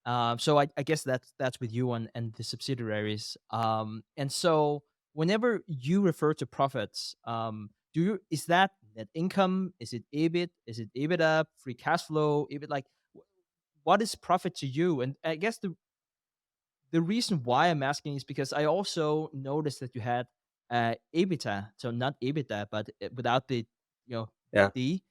So I guess that's with you and the subsidiaries. And so whenever you refer to profits, is that net income? Is it EBIT? Is it EBITDA? Free cash flow? EBIT? Like, what is profit to you? And I guess the reason why I'm asking is because I also noticed that you had EBITDA, so not EBITDA, but without the Yeah. D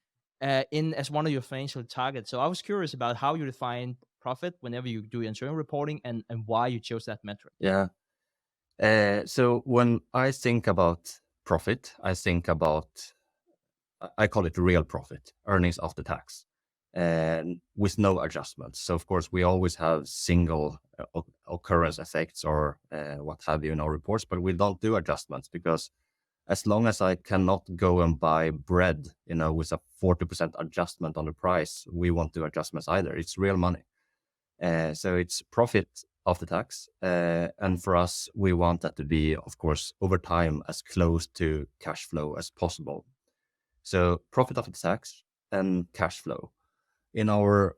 in as one of your financial targets. So I was curious about how you define profit whenever you do internal reporting and why you chose that metric. Yeah. So when I think about profit, I think about, I call it real profit, earnings after tax, and with no adjustments. So of course we always have single occurrence effects or what have you in our reports, but we don't do adjustments because as long as I cannot go and buy bread, with a 40% adjustment on the price, we won't do adjustments either. It's real money. So it's profit after tax. And for us, we want that to be, of course, over time, as close to cash flow as possible. So profit after tax and cash flow. In our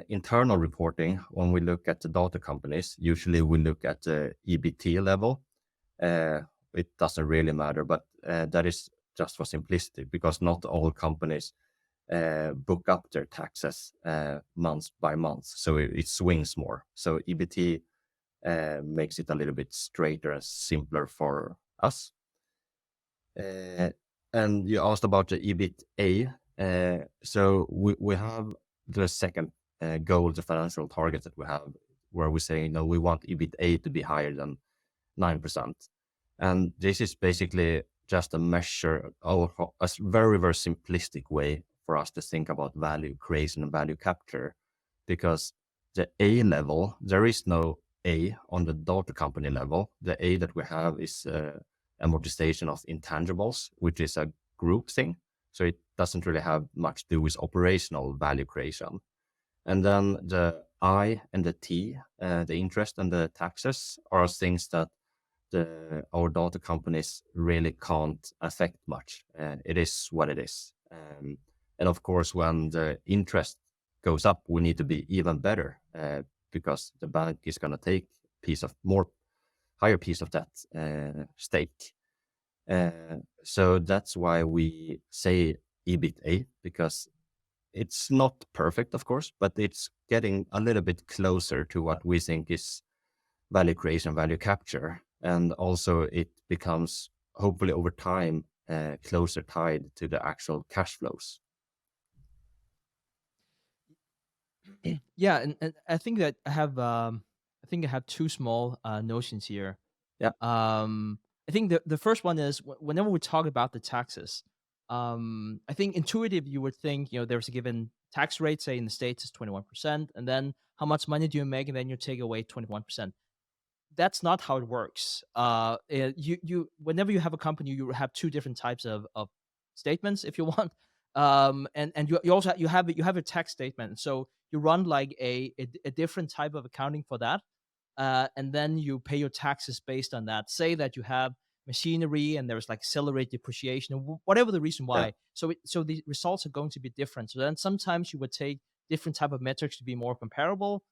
internal reporting, when we look at the daughter companies, usually we look at the EBT level. It doesn't really matter, but that is just for simplicity because not all companies book up their taxes month by month. So it swings more. So EBT makes it a little bit straighter and simpler for us. And you asked about the EBITA. So we have the second goal, the financial target that we have, where we say, we want EBITA to be higher than 9%. And this is basically just a measure, a very, very simplistic way for us to think about value creation and value capture, because the A level, there is no A on the daughter company level. The A that we have is amortization of intangibles, which is a group thing. So it doesn't really have much to do with operational value creation. And then the I and the T, the interest and the taxes, are things that our daughter companies really can't affect much. It is what it is. And of course, when the interest goes up, we need to be even better because the bank is going to take higher piece of that stake. So that's why we say EBITA, because it's not perfect, of course, but it's getting a little bit closer to what we think is value creation, value capture. And also it becomes, hopefully over time, closer tied to the actual cash flows. Yeah, and I think that I have two small notions here. Yeah. I think the first one is whenever we talk about the taxes, I think intuitive you would think there's a given tax rate, say in the States is 21%, and then how much money do you make, and then you take away 21%. That's not how it works. You whenever you have a company, you have two different types of statements, if you want. And you also you have a tax statement, so you run like a different type of accounting for that, and then you pay your taxes based on that. Say that you have machinery and there's like accelerated depreciation, or whatever the reason why. Yeah. So the results are going to be different. So then sometimes you would take different type of metrics to be more comparable,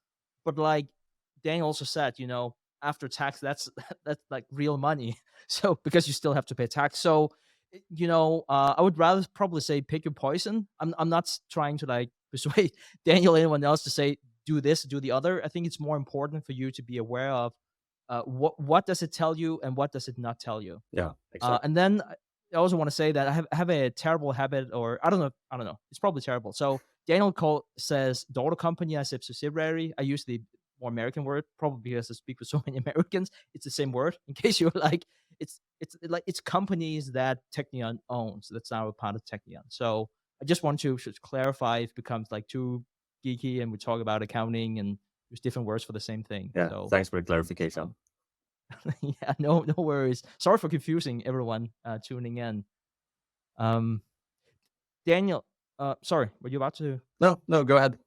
but like Daniel also said, after tax, that's like real money. So because you still have to pay tax. So I would rather probably say pick your poison. I'm not trying to like persuade Daniel or anyone else to say do this, do the other. I think it's more important for you to be aware of what does it tell you and what does it not tell you. Yeah, exactly. And then I also want to say that I have a terrible habit, or I don't know. It's probably terrible. So Daniel says daughter company as a subsidiary. I use the more American word, probably because I speak with so many Americans. It's the same word. In case you're like, it's companies that Teqnion owns. That's now a part of Teqnion. So I just want to just clarify if it becomes like too geeky and we talk about accounting and there's different words for the same thing. Yeah, So thanks for the clarification. yeah, no worries. Sorry for confusing everyone tuning in. Daniel, sorry, were you about to? No, go ahead.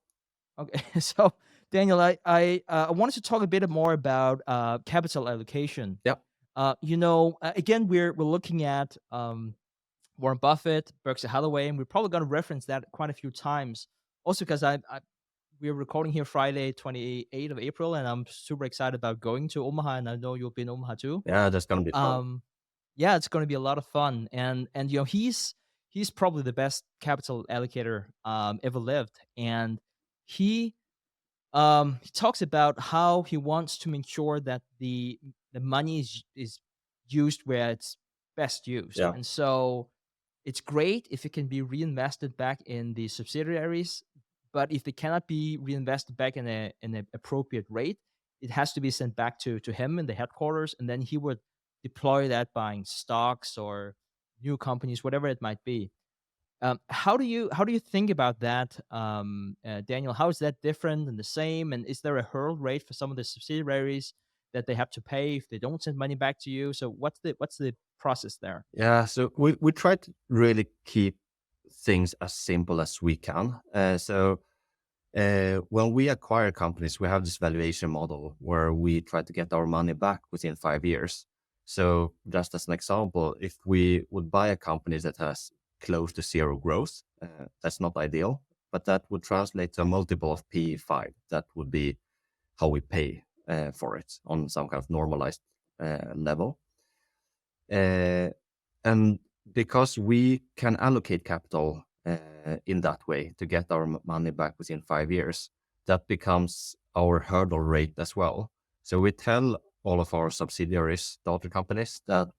Okay, so Daniel, I wanted to talk a bit more about capital allocation. Yeah. Again, we're looking at Warren Buffett, Berkshire Hathaway, and we're probably going to reference that quite a few times. Also, because we're recording here Friday, 28th of April, and I'm super excited about going to Omaha, and I know you'll be in Omaha too. Yeah, that's gonna be fun. Yeah, it's going to be a lot of fun, and he's probably the best capital allocator ever lived, and he he talks about how he wants to make sure that the money is used where it's best used. Yeah. And so it's great if it can be reinvested back in the subsidiaries, but if they cannot be reinvested back in an appropriate rate, it has to be sent back to him in the headquarters, and then he would deploy that buying stocks or new companies, whatever it might be. How do you think about that, Daniel? How is that different and the same? And is there a hurdle rate for some of the subsidiaries that they have to pay if they don't send money back to you? So what's the process there? Yeah, so we try to really keep things as simple as we can. When we acquire companies, we have this valuation model where we try to get our money back within 5 years. So just as an example, if we would buy a company that has close to zero growth, that's not ideal, but that would translate to a multiple of P5. That would be how we pay for it on some kind of normalized level. And because we can allocate capital in that way to get our money back within 5 years, that becomes our hurdle rate as well. So we tell all of our subsidiaries, daughter companies, that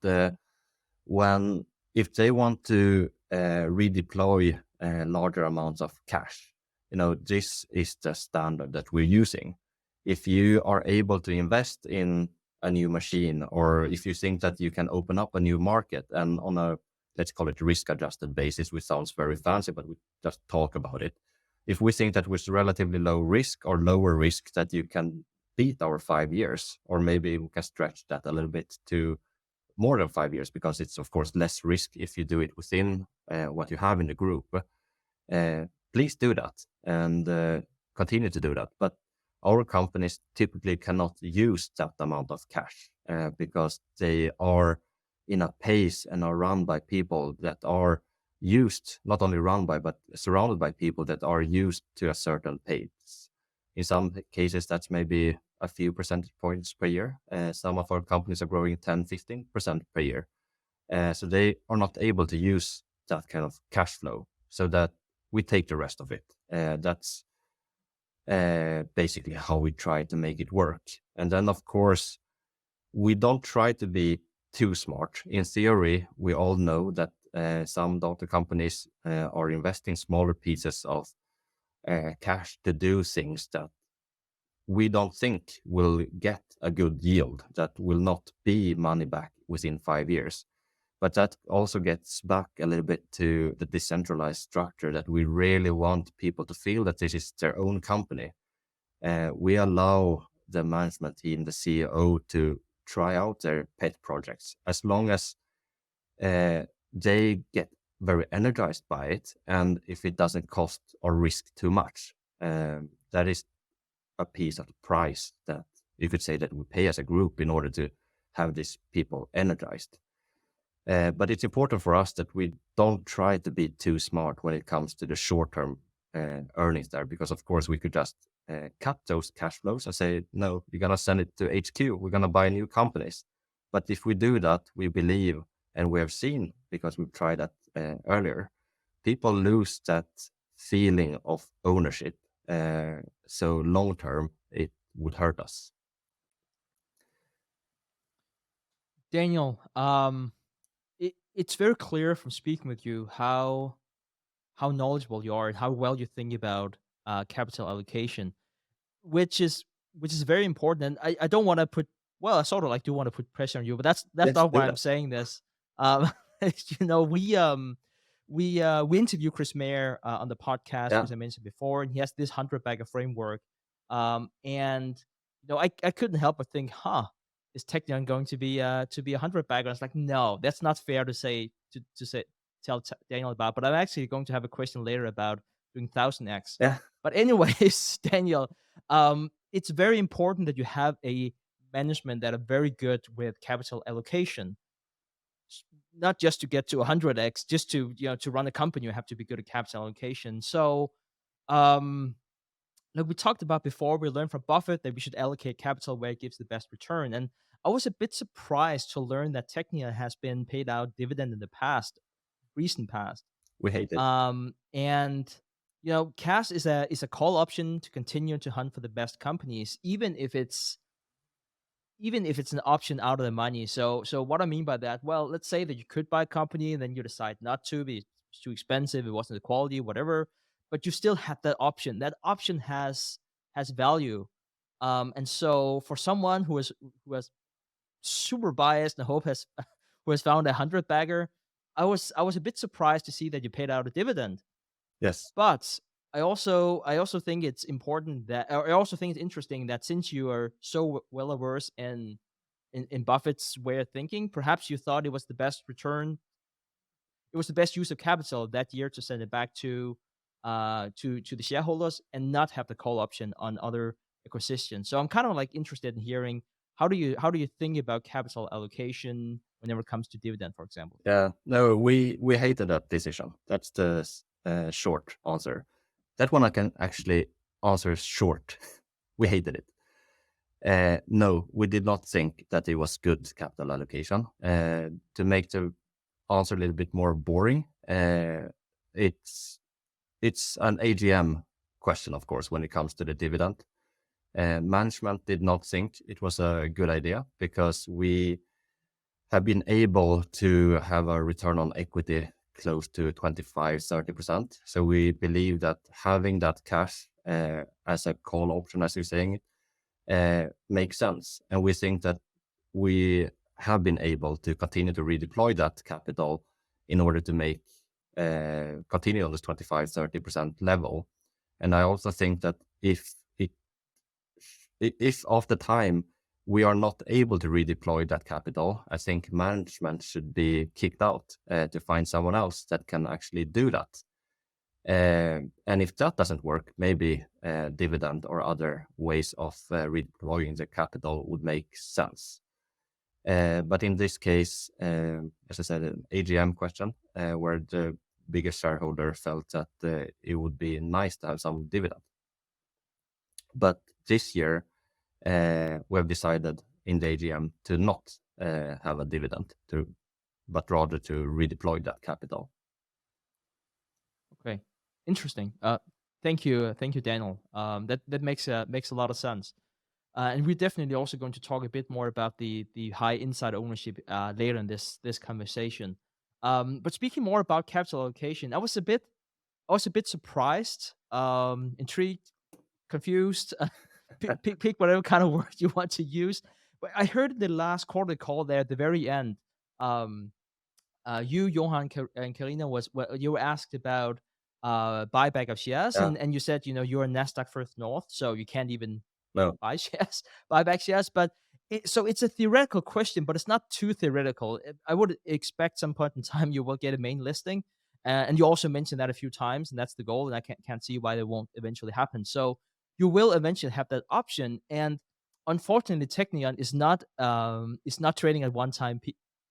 if they want to redeploy larger amounts of cash, this is the standard that we're using. If you are able to invest in a new machine, or if you think that you can open up a new market and on a, let's call it risk-adjusted basis, which sounds very fancy, but we just talk about it. If we think that with relatively low risk or lower risk that you can beat our 5 years, or maybe we can stretch that a little bit to more than 5 years, because it's of course less risk if you do it within what you have in the group, please do that and continue to do that. But our companies typically cannot use that amount of cash because they are in a pace and are run by people that are used, not only run by, but surrounded by people that are used to a certain pace. In some cases, that's maybe a few percentage points per year. Some of our companies are growing 10-15% per year. So they are not able to use that kind of cash flow, so that we take the rest of it. That's basically how we try to make it work. And then, of course, we don't try to be too smart. In theory, we all know that some daughter companies are investing smaller pieces of cash to do things that we don't think will get a good yield, that will not be money back within 5 years. But that also gets back a little bit to the decentralized structure, that we really want people to feel that this is their own company. We allow the management team, the CEO, to try out their pet projects as long as they get very energized by it, and if it doesn't cost or risk too much. That is a piece of the price that you could say that we pay as a group in order to have these people energized. But it's important for us that we don't try to be too smart when it comes to the short-term earnings there, because of course we could just cut those cash flows and say, no, you're going to send it to HQ. We're going to buy new companies. But if we do that, we believe, and we have seen, because we've tried that earlier, people lose that feeling of ownership. So long-term, it would hurt us. Daniel, it's very clear from speaking with you how knowledgeable you are and how well you think about capital allocation, which is very important. And I don't want to put, well, I sort of like do want to put pressure on you, but that's Let's not do why I'm that. saying this. We interview Chris Mayer on the podcast, Yeah. as I mentioned before, and he has this 100-bagger framework. And I couldn't help but think, is Teqnion going to be a 100-bagger? I was like, no, that's not fair to say tell Daniel about. But I'm actually going to have a question later about doing 1000x. Yeah. But anyways, Daniel, It's very important that you have a management that are very good with capital allocation, not just to get to 100x, just to to run a company, you have to be good at capital allocation. So, um, like we talked about before, we learned from Buffett that we should allocate capital where it gives the best return. And I was a bit surprised to learn that Teqnion has been paid out dividend in the past, recent past. We hate it. And cash is a call option to continue to hunt for the best companies, even if it's an option out of the money. So what I mean by that, well, let's say that you could buy a company and then you decide not to because it's too expensive, it wasn't the quality, whatever, but you still have that option. That option has value. And so for someone who has super biased and hope has who has found 100 bagger, I was a bit surprised to see that you paid out a dividend. Yes. But I also think it's important that, or I also think it's interesting that since you are so well versed in Buffett's way of thinking, perhaps you thought it was the best return, it was the best use of capital that year to send it back to the shareholders and not have the call option on other acquisitions. So I'm kind of like interested in hearing how do you think about capital allocation whenever it comes to dividend, for example. Yeah. No, we hated that decision. That's the short answer. That one I can actually answer short. We hated it. No, we did not think that it was good capital allocation. To make the answer a little bit more boring, it's an AGM question, of course, when it comes to the dividend. Management did not think it was a good idea because we have been able to have a return on equity close to 25-30%. So we believe that having that cash as a call option, as you're saying, makes sense. And we think that we have been able to continue to redeploy that capital in order to make continue on this 25-30% level. And I also think that if after time we are not able to redeploy that capital, I think management should be kicked out to find someone else that can actually do that. And if that doesn't work, maybe dividend or other ways of redeploying the capital would make sense. But in this case, as I said, an AGM question where the biggest shareholder felt that it would be nice to have some dividend. But this year, we have decided in the AGM to not have a dividend, but rather to redeploy that capital. Okay, interesting. Thank you, Daniel. That makes a lot of sense. And we're definitely also going to talk a bit more about the high inside ownership later in this conversation. But speaking more about capital allocation, I was a bit surprised, intrigued, confused. Pick whatever kind of word you want to use. But I heard in the last quarterly call there at the very end, um, you, Johan, and Karina you were asked about buyback of shares, Yeah. and you said you're a Nasdaq First North, so you can't even No. buy shares, buy back shares. But so it's a theoretical question, but it's not too theoretical. I would expect some point in time you will get a main listing, and you also mentioned that a few times, and that's the goal. And I can't see why that won't eventually happen. So you will eventually have that option, and unfortunately, Teqnion is not trading at one times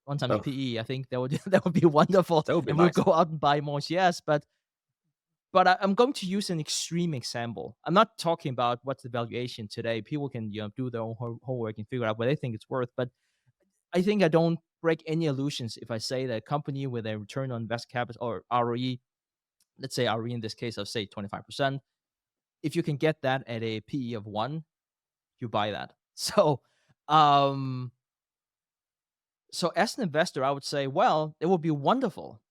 Oh, PE. I think that would that would be wonderful, that would be and we'll nice. go out and buy more shares. But I'm going to use an extreme example. I'm not talking about what's the valuation today. People can do their own homework and figure out what they think it's worth. But I think I don't break any illusions if I say that a company with a return on invest capital or ROE, let's say ROE in this case of say 25%, if you can get that at a PE of 1, you buy that. Um, so as an investor, I would say, well, it would be wonderful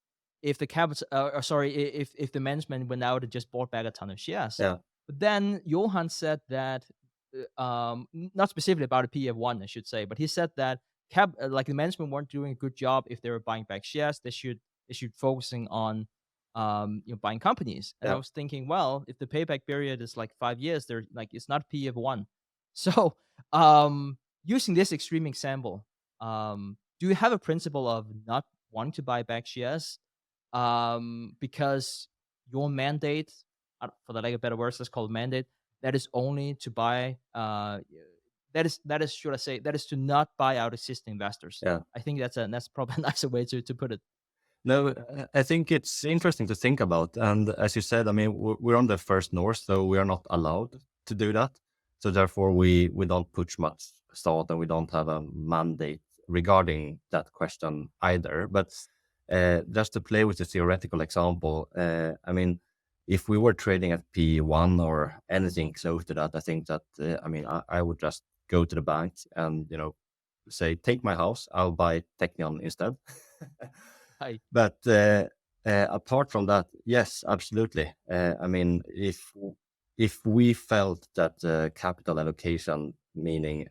if the capital, or sorry, if the management went out and just bought back a ton of shares. Yeah. But then Johan said that, not specifically about a PE of 1, I should say, but he said that like the management weren't doing a good job if they were buying back shares. They should focusing on buying companies. And I Yeah. was thinking, well, if the payback period is like 5 years, they're like it's not a PE of 1. So using this extreme example, do you have a principle of not wanting to buy back shares because your mandate, for the lack of better words, let's call it mandate, that is only to buy that is should I say that is to not buy out existing investors. Yeah. I think that's probably a nicer way to put it. No, I think it's interesting to think about. And as you said, I mean, we're on the first north, so we are not allowed to do that. So therefore, we don't put much thought, and we don't have a mandate regarding that question either. But just to play with the theoretical example, I mean, if we were trading at P1 or anything close to that, I think that I mean, I would just go to the bank and say, take my house, I'll buy Teqnion instead. Hi. But apart from that, yes, absolutely. I mean, if we felt that capital allocation, meaning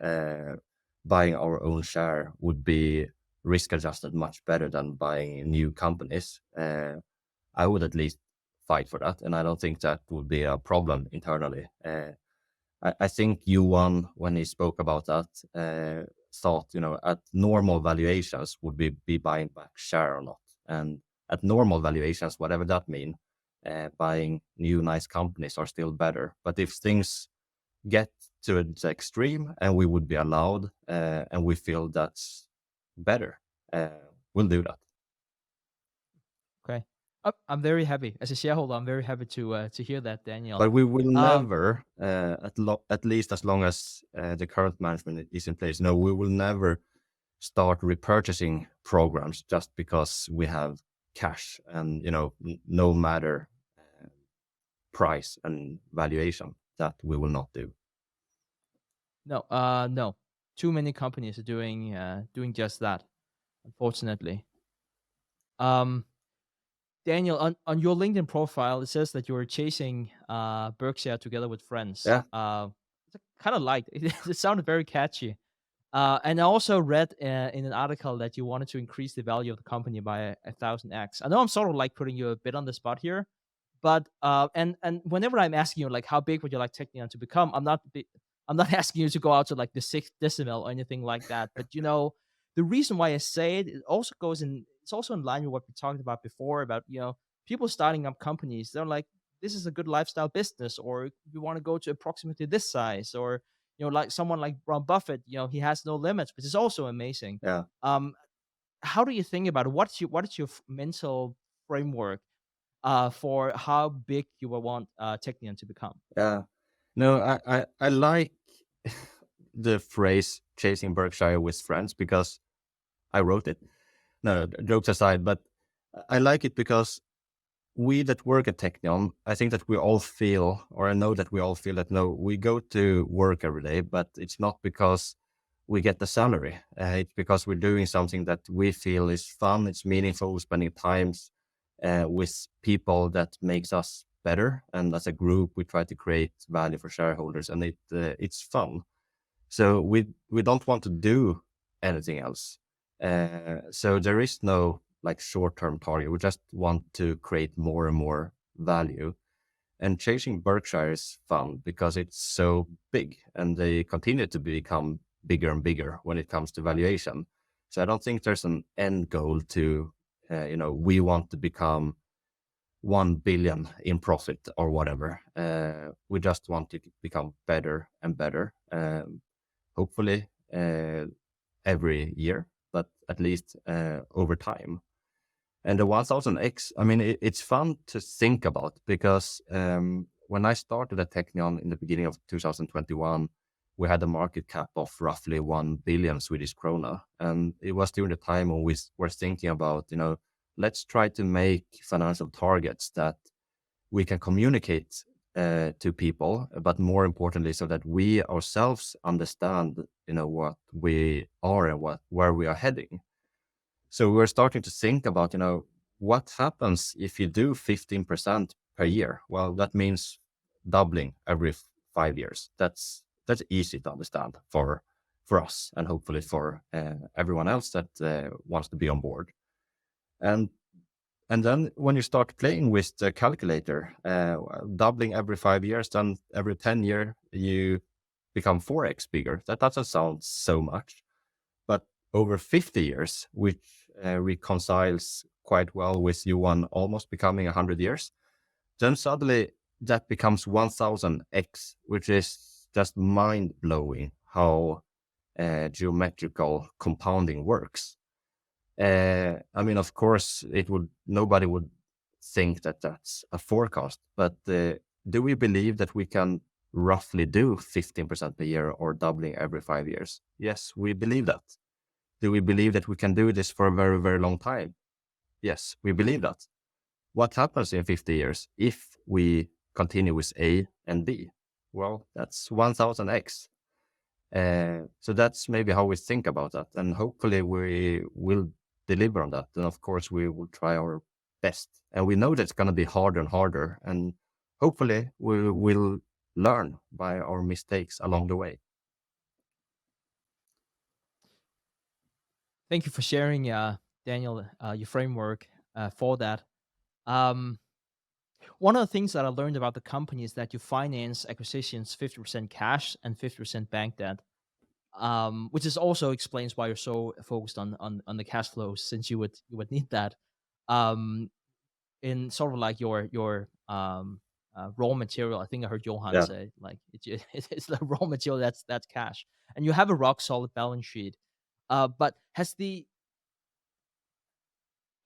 buying our own share, would be risk adjusted much better than buying new companies, I would at least fight for that, and I don't think that would be a problem internally. I think Johan, when he spoke about that, thought, at normal valuations, would be buying back share or not. And at normal valuations, whatever that mean, buying new nice companies are still better. But if things get to the extreme and we would be allowed, and we feel that's better, we'll do that. Okay. I'm very happy as a shareholder. I'm very happy to hear that, Daniel. But we will Um, never, at least as long as the current management is in place, no, we will never start repurchasing programs just because we have cash, and no matter price and valuation, that we will not do. no. Too many companies are doing just that, unfortunately. Um, Daniel, on your LinkedIn profile, it says that you were chasing Berkshire together with friends. Yeah. Kind of liked it. It sounded very catchy. And I also read in an article that you wanted to increase the value of the company by 1,000x. I know I'm sort of like putting you a bit on the spot here, but and whenever I'm asking you like how big would you like Teqnion to become, I'm not asking you to go out to like the sixth decimal or anything like that. But the reason why I say it, it's also in line with what we talked about before about people starting up companies. They're like, this is a good lifestyle business, or we want to go to approximately this size, or like someone like Warren Buffett, he has no limits, which is also amazing. Yeah. How do you think about it? What is your mental framework for how big you will want Teqnion to become? Yeah. No, I like the phrase chasing Berkshire with friends because I wrote it. No, jokes aside, but I like it because we that work at Teqnion, I think that we all feel, or I know that we all feel that, no, we go to work every day, but it's not because we get the salary. It's because we're doing something that we feel is fun, it's meaningful, we're spending times with people that makes us better. And as a group, we try to create value for shareholders, and it's fun. So we don't want to do anything else. So there is no like short-term target. We just want to create more and more value. And chasing Berkshire is fun because it's so big, and they continue to become bigger and bigger when it comes to valuation. So I don't think there's an end goal to, we want to become 1 billion in profit or whatever. We just want to become better and better. Hopefully every year, but at least over time. And the 1000x, I mean, it's fun to think about because when I started at Teqnion in the beginning of 2021, we had a market cap of roughly 1 billion Swedish krona. And it was during the time when we were thinking about, let's try to make financial targets that we can communicate to people, but more importantly, so that we ourselves understand, what we are and where we are heading. So we're starting to think about, what happens if you do 15% per year? Well, that means doubling every 5 years. That's easy to understand for us, and hopefully for everyone else that wants to be on board. And then when you start playing with the calculator, doubling every 5 years, then every 10 year you become 4x bigger. That doesn't sound so much, but over 50 years, which reconciles quite well with Johan almost becoming 100 years, then suddenly that becomes 1000x, which is just mind-blowing how geometrical compounding works. I mean, of course, nobody would think that that's a forecast, but do we believe that we can roughly do 15% per year or doubling every 5 years? Yes, we believe that. Do we believe that we can do this for a very, very long time? Yes, we believe that. What happens in 50 years if we continue with A and B? Well, that's 1000x. So that's maybe how we think about that. And hopefully we will deliver on that. And of course, we will try our best. And we know that it's going to be harder and harder. And hopefully we will learn by our mistakes along the way. Thank you for sharing, Daniel, your framework for that. One of the things that I learned about the company is that you finance acquisitions 50% cash and 50% bank debt, which is also explains why you're so focused on the cash flows, since you would need that um, in sort of like your raw material. I think I heard Johan Yeah. say like it's the raw material that's cash, and you have a rock solid balance sheet. But has the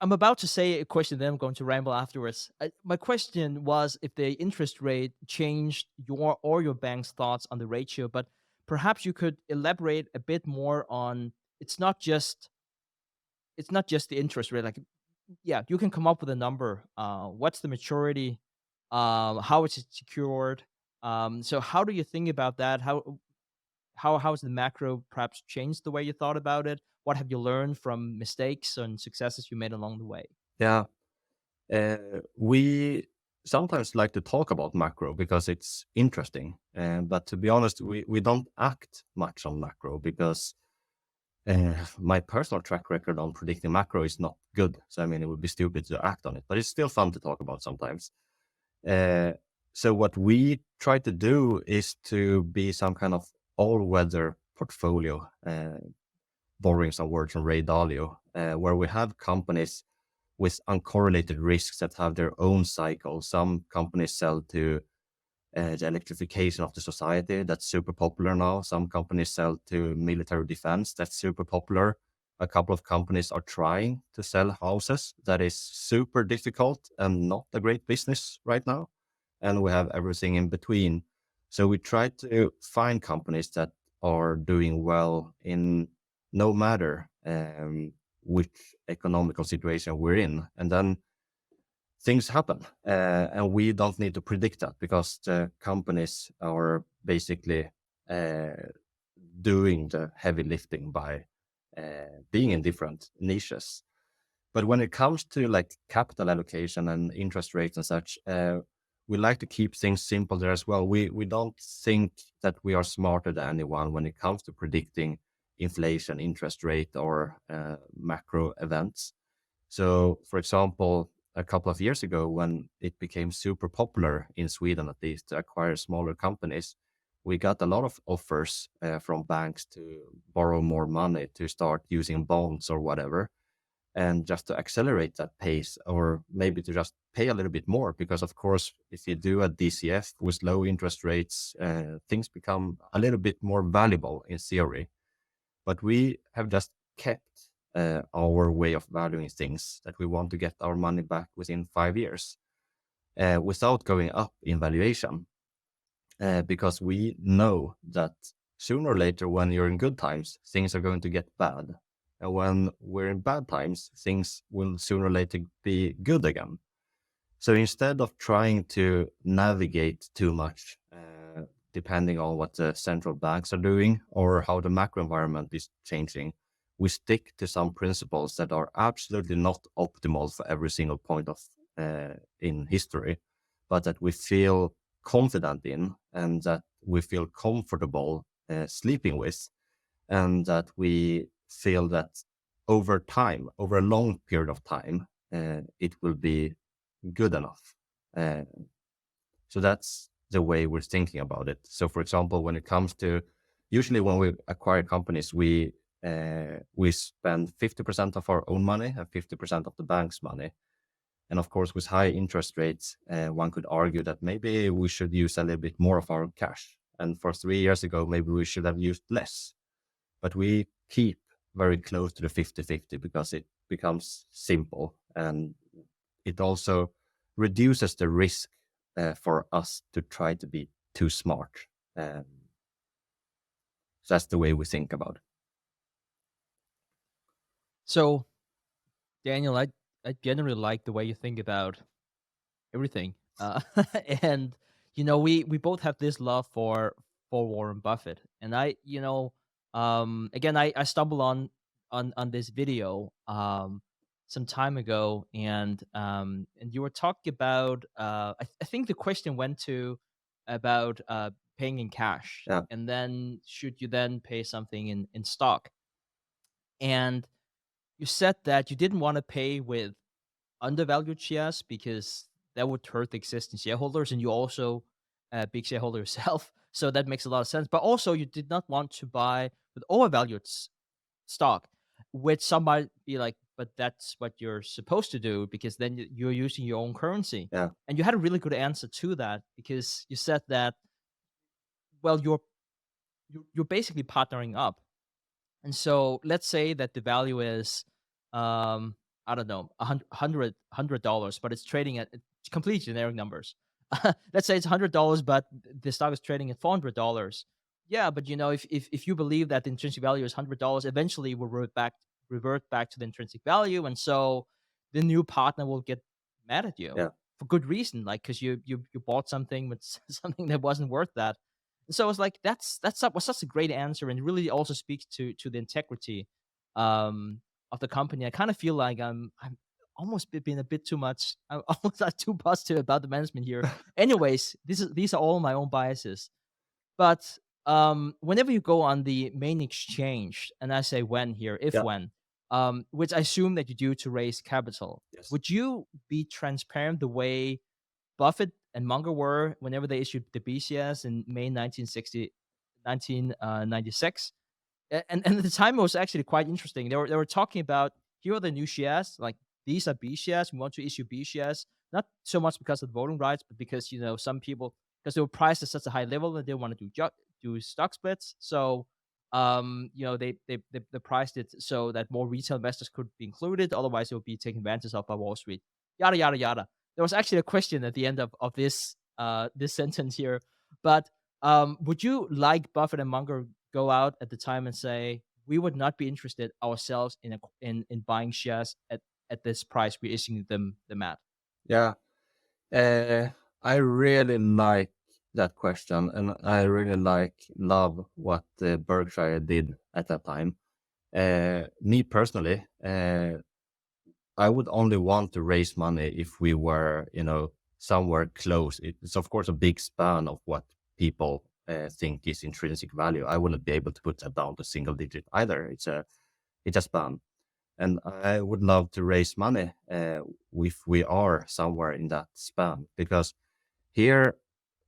I'm about to say a question, then I'm going to ramble afterwards. My question was if the interest rate changed your or your bank's thoughts on the ratio, but perhaps you could elaborate a bit more on it's not just the interest rate. Like, yeah, you can come up with a number. What's the maturity? How is it secured? So how do you think about that? How has the macro perhaps changed the way you thought about it? What have you learned from mistakes and successes you made along the way? Yeah. We sometimes like to talk about macro because it's interesting. But to be honest, we don't act much on macro because my personal track record on predicting macro is not good. So, I mean, it would be stupid to act on it, but it's still fun to talk about sometimes. Uh, so what we try to do is to be some kind of all-weather portfolio, borrowing some words from Ray Dalio, where we have companies with uncorrelated risks that have their own cycle. Some companies sell to the electrification of the society. That's super popular now. Some companies sell to military defense. That's super popular. A couple of companies are trying to sell houses. That is super difficult and not a great business right now. And we have everything in between. So we try to find companies that are doing well in no matter which economical situation we're in. And then things happen, and we don't need to predict that because the companies are basically doing the heavy lifting by being in different niches. But when it comes to like capital allocation and interest rates and such, we like to keep things simple there as well. We don't think that we are smarter than anyone when it comes to predicting inflation, interest rate, or macro events. So, for example, a couple of years ago, when it became super popular in Sweden, at least, to acquire smaller companies, we got a lot of offers from banks to borrow more money to start using bonds or whatever, and just to accelerate that pace, or maybe to just pay a little bit more. Because, of course, if you do a DCF with low interest rates, things become a little bit more valuable in theory. But we have just kept our way of valuing things, that we want to get our money back within 5 years without going up in valuation, because we know that sooner or later, when you're in good times, things are going to get bad. And when we're in bad times, things will sooner or later be good again. So instead of trying to navigate too much, depending on what the central banks are doing or how the macro environment is changing, we stick to some principles that are absolutely not optimal for every single point of in history, but that we feel confident in and that we feel comfortable sleeping with, and that we feel that over time, over a long period of time, it will be good enough. So that's the way we're thinking about it. So, for example, when it comes to, usually when we acquire companies, we spend 50% of our own money and 50% of the bank's money. And of course, with high interest rates, one could argue that maybe we should use a little bit more of our cash. And for 3 years ago, maybe we should have used less. But we keep very close to the 50-50 because it becomes simple, and it also reduces the risk for us to try to be too smart. So that's the way we think about it. So, Daniel, I generally like the way you think about everything. And we both have this love for Warren Buffett, and again, I stumbled on this video some time ago, and you were talking about I think the question went to about paying in cash, Yeah. and then should you then pay something in stock, and you said that you didn't want to pay with undervalued shares because that would hurt the existing shareholders, and you also a big shareholder yourself, so that makes a lot of sense. But also, you did not want to buy with overvalued stock, which some might be like, but that's what you're supposed to do because then you're using your own currency. Yeah. And you had a really good answer to that because you said that, well, you're basically partnering up. And so let's say that the value is, I don't know, $100, but it's trading at it's complete generic numbers. Let's say it's $100, but the stock is trading at $400. Yeah, but if you believe that the intrinsic value is $100, eventually will revert back to the intrinsic value, and so the new partner will get mad at you Yeah. for good reason, like because you bought something with something that wasn't worth that. So it's like was such a great answer, and it really also speaks to the integrity of the company. I kind of feel like I'm almost being a bit too much. I'm almost not too positive about the management here. Anyways, these are all my own biases. But whenever you go on the main exchange, and I say when here, if Yeah. when, which I assume that you do to raise capital, Yes. would you be transparent the way Buffett and Munger were whenever they issued the BCS in May 1996. And at the time, it was actually quite interesting. They were talking about, here are the new shares, like these are B shares. We want to issue B shares, not so much because of the voting rights, but because some people, because they were priced at such a high level that they want to do stock splits. So they priced it so that more retail investors could be included. Otherwise, it would be taken advantage of by Wall Street. Yada yada yada. There was actually a question at the end of this sentence here, but would you, like Buffett and Munger, go out at the time and say we would not be interested ourselves in buying shares at this price we're issuing them at? Yeah. I really like that question, and I really love what Berkshire did at that time. Me personally, I would only want to raise money if we were, somewhere close. It's of course a big span of what people think is intrinsic value. I wouldn't be able to put that down to single digit either. It's a span, and I would love to raise money if we are somewhere in that span, because here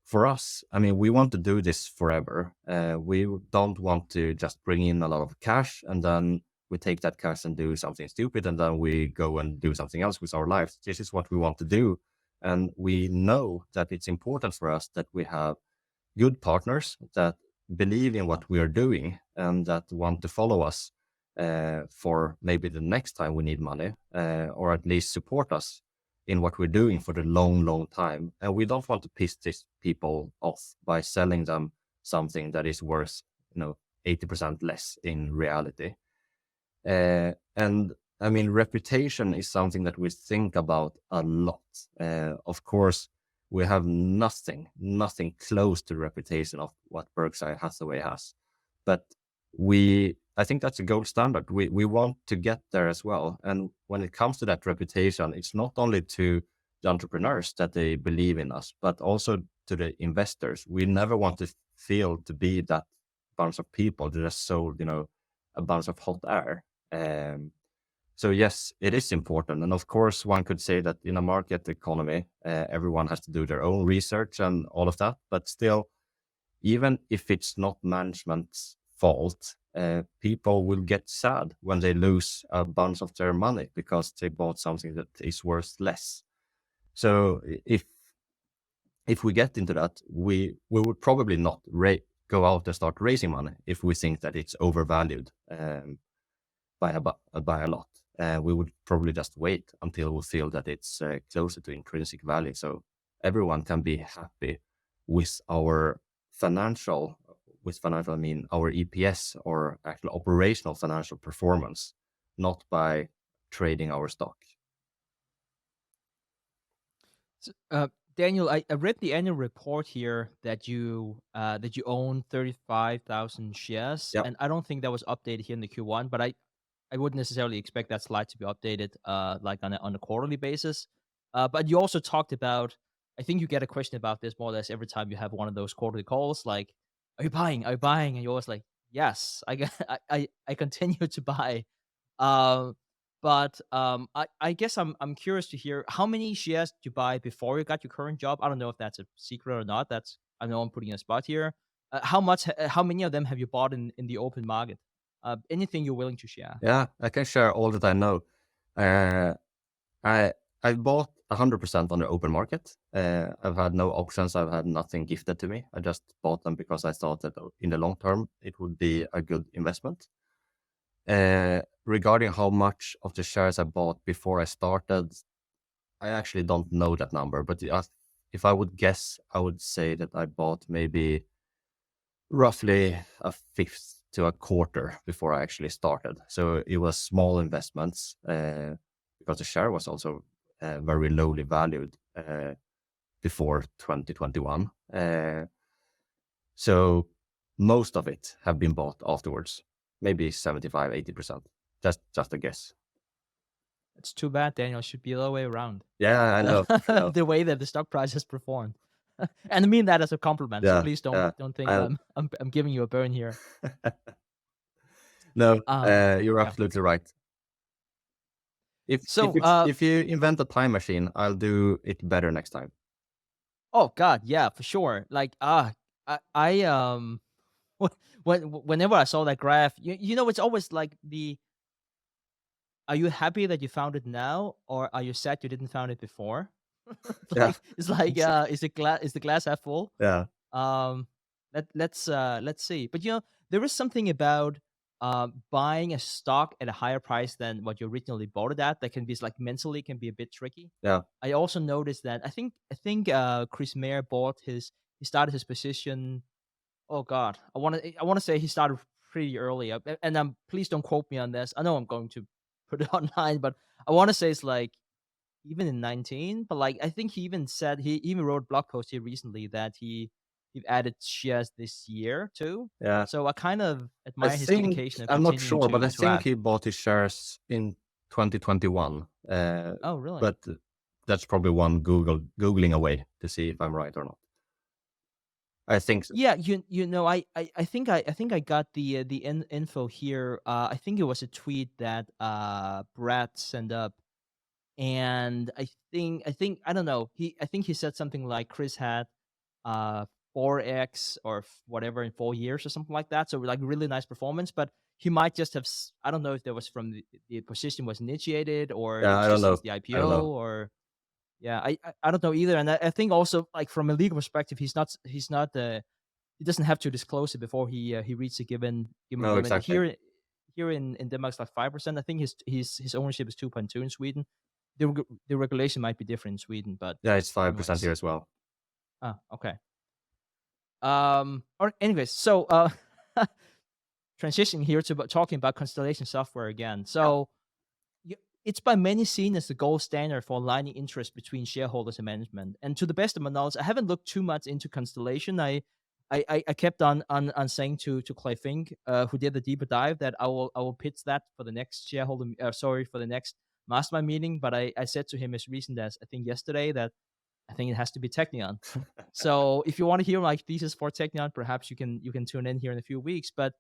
for us, I mean, we want to do this forever. We don't want to just bring in a lot of cash and then we take that cash and do something stupid and then we go and do something else with our lives. This is what we want to do. And we know that it's important for us that we have good partners that believe in what we are doing and that want to follow us for maybe the next time we need money, or at least support us in what we're doing for the long, long time. And we don't want to piss these people off by selling them something that is worth, 80% less in reality. And I mean, reputation is something that we think about a lot. Of course, we have nothing close to the reputation of what Berkshire Hathaway has. But I think that's a gold standard. We want to get there as well. And when it comes to that reputation, it's not only to the entrepreneurs that they believe in us, but also to the investors. We never want to feel to be that bunch of people that just sold, a bunch of hot air. So yes, it is important. And of course, one could say that in a market economy, everyone has to do their own research and all of that. But still, even if it's not management's fault, people will get sad when they lose a bunch of their money because they bought something that is worth less. So if we get into that, we would probably not go out and start raising money if we think that it's overvalued by a lot. We would probably just wait until we feel that it's closer to intrinsic value. So everyone can be happy with our financial, I mean our EPS or actual operational financial performance, not by trading our stock. So, Daniel, I read the annual report here that you own 35,000 shares, Yeah. and I don't think that was updated here in the Q1, but I wouldn't necessarily expect that slide to be updated like on a quarterly basis. But you also talked about, I think you get a question about this more or less every time you have one of those quarterly calls, like, are you buying? Are you buying? And you're always like, yes, I continue to buy. Um, I guess I'm curious to hear how many shares did you buy before you got your current job? I don't know if that's a secret or not. I know I'm putting you on a spot here. How many of them have you bought in the open market? Anything you're willing to share? Yeah, I can share all that I know. Uh, I bought 100% on the open market. I've had no options. I've had nothing gifted to me. I just bought them because I thought that in the long term it would be a good investment. Regarding how much of the shares I bought before I started, I actually don't know that number. But if I would guess, I would say that I bought maybe roughly a fifth to a quarter before I actually started. So it was small investments because the share was also very lowly valued before 2021. So most of it have been bought afterwards, maybe 75, 80%. Just a guess. It's too bad, Daniel. It should be the other way around. Yeah, I know. I know. The way that the stock price has performed. And I mean that as a compliment. So Yeah, please yeah. don't think I- I'm giving you a burn here. No, you're Yeah. absolutely right. So, If you invent a time machine, I'll do it better next time. oh God, yeah, for sure. Like, I whenever I saw that graph, you know, it's always like are you happy that you found it now, or are you sad you didn't found it before? Yeah, It's like, is the glass half full? yeah, Um, let's see. But you know, there is something about buying a stock at a higher price than what you originally bought it at that can be like mentally can be a bit tricky. yeah, I also noticed that I think Chris Mayer he started his position. Oh God, I want to say he started pretty early. And please don't quote me on this. I know I'm going to put it online, but I want to say it's like even in 19. But like I think he even said he even wrote a blog post here recently that he added shares this year too. yeah. So I kind of I admire his think dedication of I'm not continuing sure, but I to think add. he bought his shares in 2021. Oh really? But that's probably one googling away to see if I'm right or not. I think so. Yeah, you know, I think I got the info here. I think it was a tweet that Brad sent up, and I think I don't know. I think he said something like Chris had 4x or whatever in 4 years or something like that. So like really nice performance, but he might just have. I don't know if there was from the position was initiated or it Yeah, was I don't just know. since the I don't IPO know. or yeah. I don't know either, and I think also like from a legal perspective, he's not he doesn't have to disclose it before he reaches a given No, limit. exactly. Here in Denmark, it's like 5%. I think his ownership is 2.2 in Sweden. The regulation might be different in Sweden, but Yeah, it's 5% anyways. here as well. Ah, okay. Or anyways, so transitioning here to talking about Constellation software again. Yeah. So it's by many seen as the gold standard for aligning interests between shareholders and management. And to the best of my knowledge, I haven't looked too much into Constellation. I kept on saying to Clay Fink, who did the deeper dive, that I will pitch that for the next for the next mastermind meeting. But I said to him as recent as I think yesterday that I think it has to be Teqnion. So if you want to hear my thesis for Teqnion, perhaps you can tune in here in a few weeks. But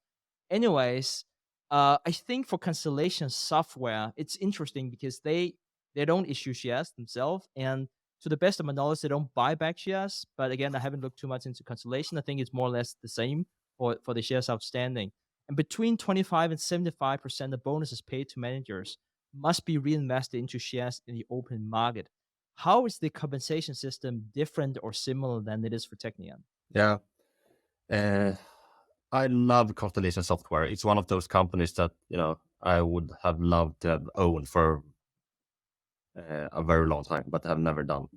anyways, I think for Constellation software, it's interesting because they don't issue shares themselves, and to the best of my knowledge, they don't buy back shares. But again, I haven't looked too much into Constellation. I think it's more or less the same for the shares outstanding. And between 25 and 75% of bonuses paid to managers must be reinvested into shares in the open market. how is the compensation system different or similar than it is for Teqnion? Yeah. I love Constellation Software. It's one of those companies that, I would have loved to have owned for a very long time, but have never done.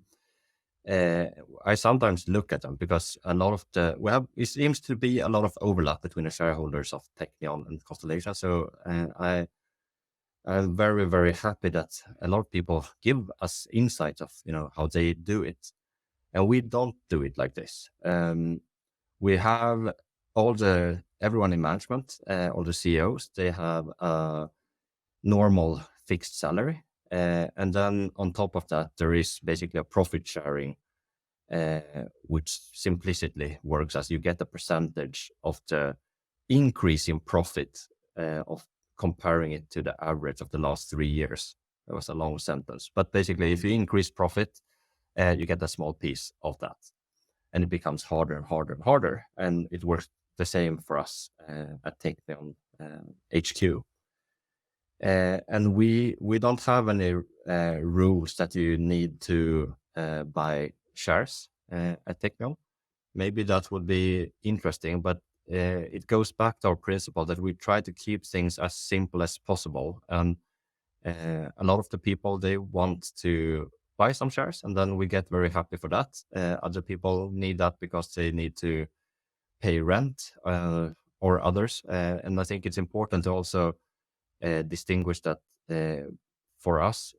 I sometimes look at them because a lot of it seems to be a lot of overlap between the shareholders of Teqnion and Constellation. So I'm very, very happy that a lot of people give us insights of, how they do it. And we don't do it like this. We have everyone in management, all the CEOs, they have a normal fixed salary. And then on top of that, there is basically a profit sharing, which simplicity works as you get a percentage of the increase in profit of comparing it to the average of the last 3 years. That was a long sentence. But basically, if you increase profit, you get a small piece of that. And it becomes harder and harder and harder. And it works the same for us at Teqnion HQ. And we don't have any rules that you need to buy shares at Teqnion. Maybe that would be interesting, but it goes back to our principle that we try to keep things as simple as possible. And a lot of the people, they want to buy some shares, and then we get very happy for that. Other people need that because they need to pay rent or others. And I think it's important to also distinguish that for us,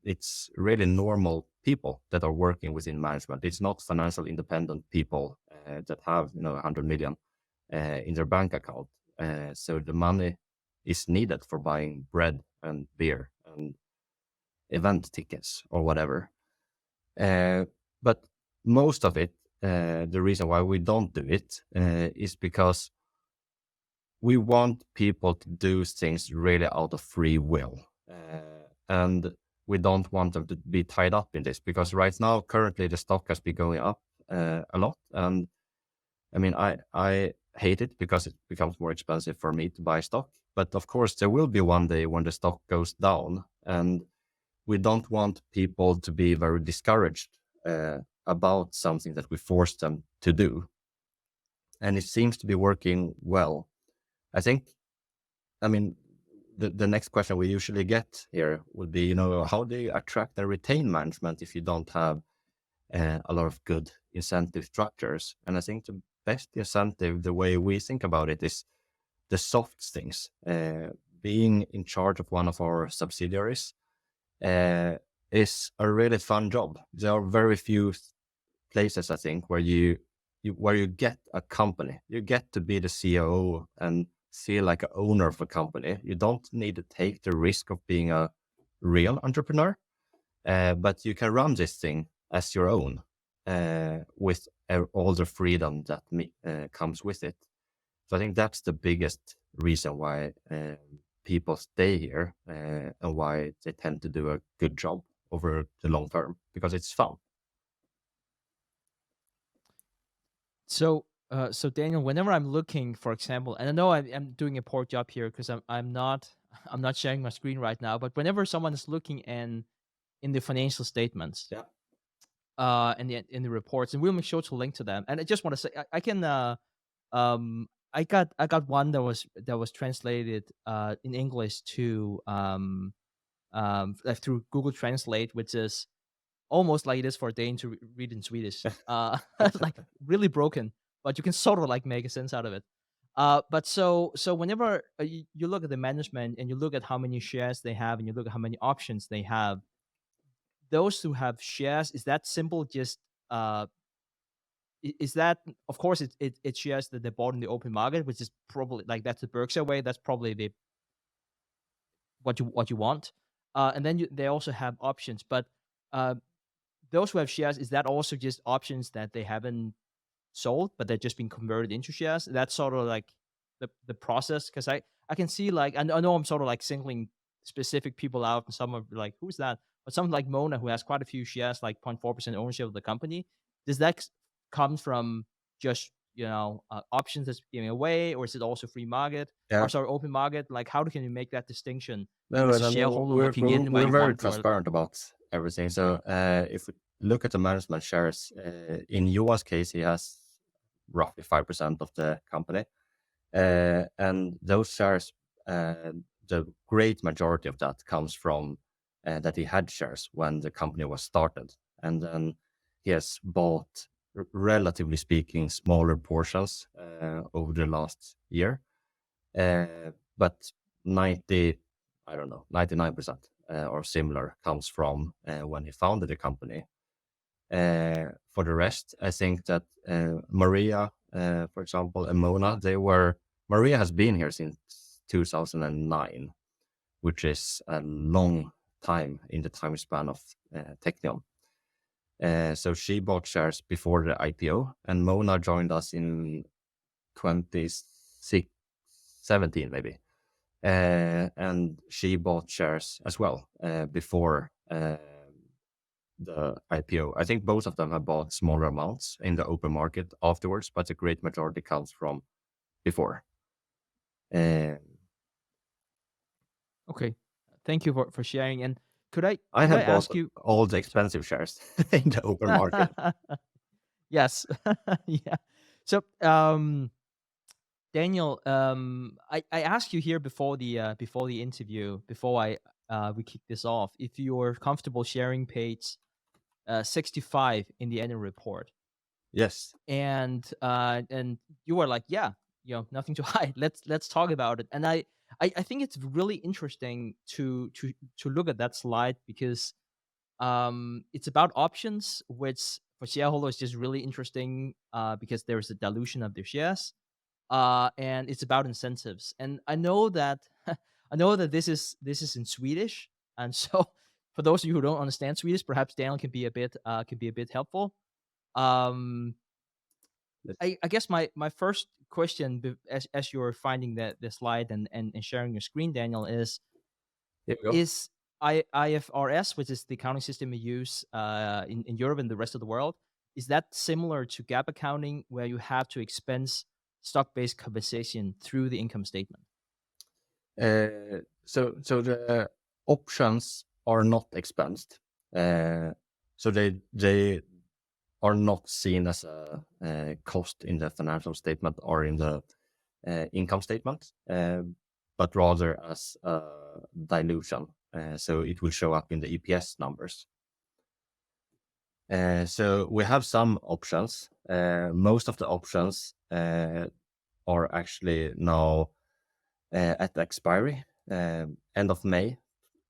it's really normal people that are working within management. It's not financial independent people that have 100 million in their bank account. So the money is needed for buying bread and beer and event tickets or whatever. But most of it, the reason why we don't do it is because we want people to do things really out of free will. And we don't want them to be tied up in this, because right now, currently, the stock has been going up a lot. And I mean, I hate it because it becomes more expensive for me to buy stock. But of course, there will be one day when the stock goes down, and we don't want people to be very discouraged about something that we force them to do. And it seems to be working well. I mean, the next question we usually get here would be, how do you attract and retain management if you don't have a lot of good incentive structures? And I think the best incentive, the way we think about it, is the soft things. Being in charge of one of our subsidiaries is a really fun job. There are very few places, I think, where you get a company. You get to be the CEO and feel like an owner of a company. You don't need to take the risk of being a real entrepreneur, but you can run this thing as your own with all the freedom that comes with it. So I think that's the biggest reason why people stay here and why they tend to do a good job over the long term, because it's fun. So, so Daniel, whenever I'm looking, for example, and I know I'm doing a poor job here because I'm not I'm not sharing my screen right now, but whenever someone is looking in the financial statements, Yeah. in the reports, and we'll make sure to link to them. And I just want to say, I can I got one that was translated in English to like through Google Translate, which is almost like it is for a Dane to read in Swedish. Like really broken, but you can sort of like make a sense out of it. But so whenever you look at the management and you look at how many shares they have and you look at how many options they have, those who have shares, is that simple? Just is that, of course, it's shares that they bought in the open market, which is probably like that's the Berkshire way. That's probably the what you want. And then they also have options, but uh, those who have shares, is that also just options that they haven't sold, but they're just being converted into shares? That's sort of like the process, because I can see, like, I know I'm sort of like singling specific people out, and some are like, who's that? But something like Mona, who has quite a few shares, like 0.4% ownership of the company, does that come from just options that's giving away, or is it also free market, Yeah. or sorry, open market? Like, how can you make that distinction No, as a I mean, shareholder we're, looking we're, in, where we're you very want to? transparent about everything. So if we look at the management shares, in Johan's case, he has roughly 5% of the company. And those shares, the great majority of that comes from that he had shares when the company was started. And then he has bought, relatively speaking, smaller portions over the last year. But 99% or similar comes from when he founded the company. For the rest, I think that Maria, for example, and Mona, Maria has been here since 2009, which is a long time in the time span of Teqnion. So she bought shares before the IPO, and Mona joined us in 2017, maybe. And she bought shares as well before the IPO. I think both of them have bought smaller amounts in the open market afterwards, but the great majority comes from before. Okay, thank you for sharing. And could I have ask bought you? all the expensive shares in the open market. Yes, yeah. So, Daniel, I asked you here before the interview, before we kick this off, if you're comfortable sharing page 65 in the annual report. Yes. And you were like, yeah, nothing to hide. Let's talk about it. And I think it's really interesting to look at that slide, because it's about options, which for shareholders is just really interesting because there is a dilution of their shares. And it's about incentives. And I know that this is in Swedish, and so for those of you who don't understand Swedish, perhaps Daniel can be a bit helpful. I guess my first question, as you're finding the slide and sharing your screen, Daniel, is Here we go. is IFRS, which is the accounting system we use in Europe and the rest of the world, is that similar to GAAP accounting, where you have to expense stock-based compensation through the income statement? So the options are not expensed. So they are not seen as a cost in the financial statement or in the income statement, but rather as a dilution. So it will show up in the EPS numbers. So we have some options. Most of the options are actually now at the expiry, end of May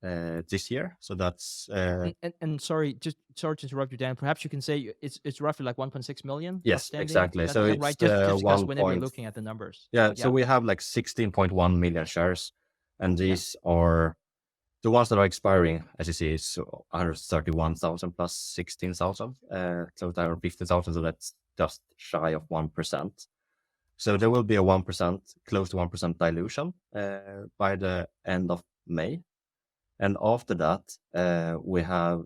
this year. So that's and sorry to interrupt you, Dan. Perhaps you can say it's roughly like 1.6 million. yes, outstanding. exactly. Is So that it's right? Just because 1 whenever you're point. looking at the numbers. Yeah, so we have like 16.1 million shares, and these are the ones that are expiring. As you see, it's 131,000 plus 16,000, so there are 50,000. So that's just shy of 1%. So there will be a 1%, close to 1% dilution by the end of May. And after that, we have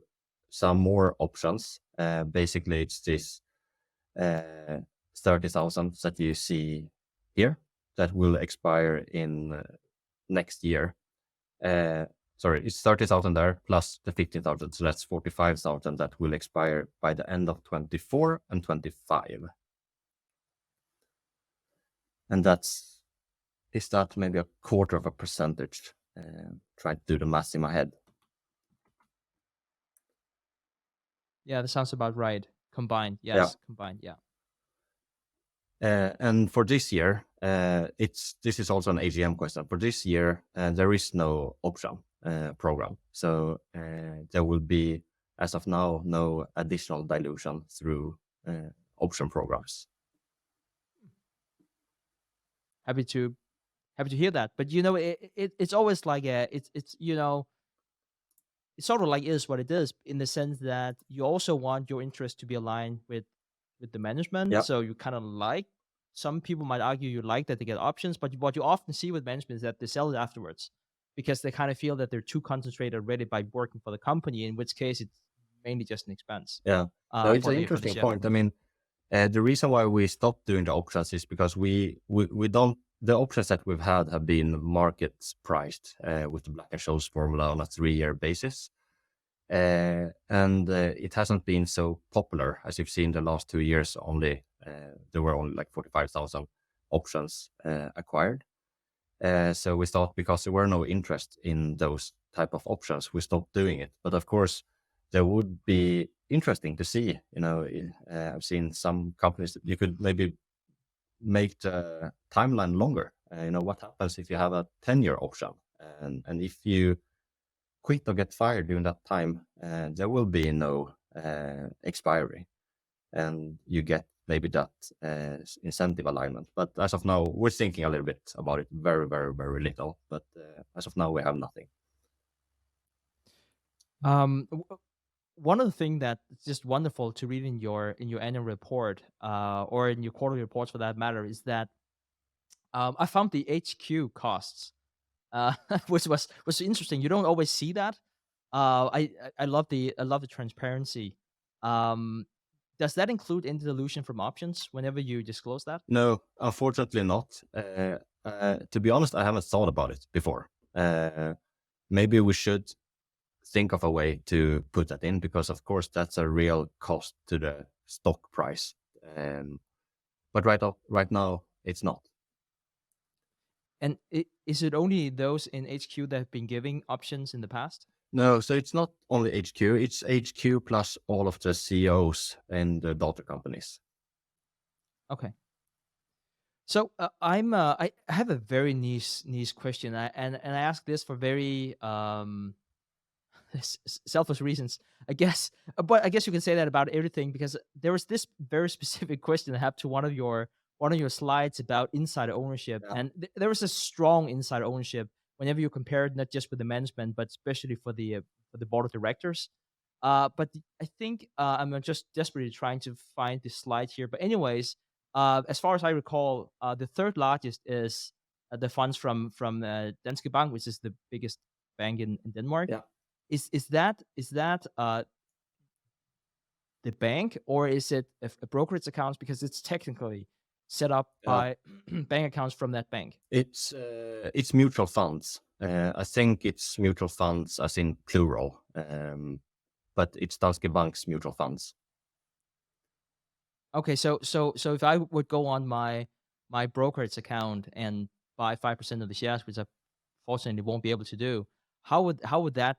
some more options. Basically, it's this 30,000 that you see here that will expire in next year. Sorry, it's 30,000 there plus the 15,000. So that's 45,000 that will expire by the end of 24 and 25. And is that maybe 0.25%? Try to do the math in my head. Yeah, that sounds about right. Combined, yes, Yeah. combined, yeah. And for this year, this is also an AGM question. For this year, there is no option program, so there will be, as of now, no additional dilution through option programs. Happy to hear that. But it's always like it's it's sort of like is what it is, in the sense that you also want your interest to be aligned with the management. Yep. So you kind of like, some people might argue you like that they get options, but what you often see with management is that they sell it afterwards, because they kind of feel that they're too concentrated already by working for the company, in which case it's mainly just an expense. Yeah, no, it's for an the interesting shareholder. point. I mean, the reason why we stopped doing the options is because we don't. The options that we've had have been market priced with the Black-Scholes formula on a 3-year basis. It hasn't been so popular as you've seen the last 2 years. Only there were only like 45,000 options acquired. So we thought, because there were no interest in those type of options, we stopped doing it. But of course, there would be interesting to see. I've seen some companies that you could maybe make the timeline longer. What happens if you have a 10-year option, and if you quit or get fired during that time, there will be no expiry, and you get maybe that incentive alignment. But as of now, we're thinking a little bit about it, very, very, very little. But as of now, we have nothing. One of the things that's just wonderful to read in your annual report, or in your quarterly reports for that matter, is that I found the HQ costs, which was interesting. You don't always see that. I love the transparency. Does that include any dilution from options whenever you disclose that? No, unfortunately not. To be honest, I haven't thought about it before. Maybe we should think of a way to put that in, because of course that's a real cost to the stock price. But right now it's not. And is it only those in HQ that have been giving options in the past? No, so it's not only HQ, it's HQ plus all of the CEOs and the daughter companies. Okay. So I have a very niche question, and I ask this for very selfish reasons, I guess. But I guess you can say that about everything, because there was this very specific question I have to one of your slides about insider ownership, Yeah. and there was a strong insider ownership whenever you compare it, not just with the management, but especially for the board of directors. But I think I'm just desperately trying to find the slide here. But anyways, as far as I recall, the third largest is the funds from Danske Bank, which is the biggest bank in Denmark. Yeah. Is that the bank, or is it a brokerage accounts, because it's technically set up by bank accounts from that bank? It's mutual funds. I think it's mutual funds as in plural, but it's Danske Bank's mutual funds. Okay, so if I would go on my brokerage account and buy 5% of the shares, which I fortunately won't be able to do, how would that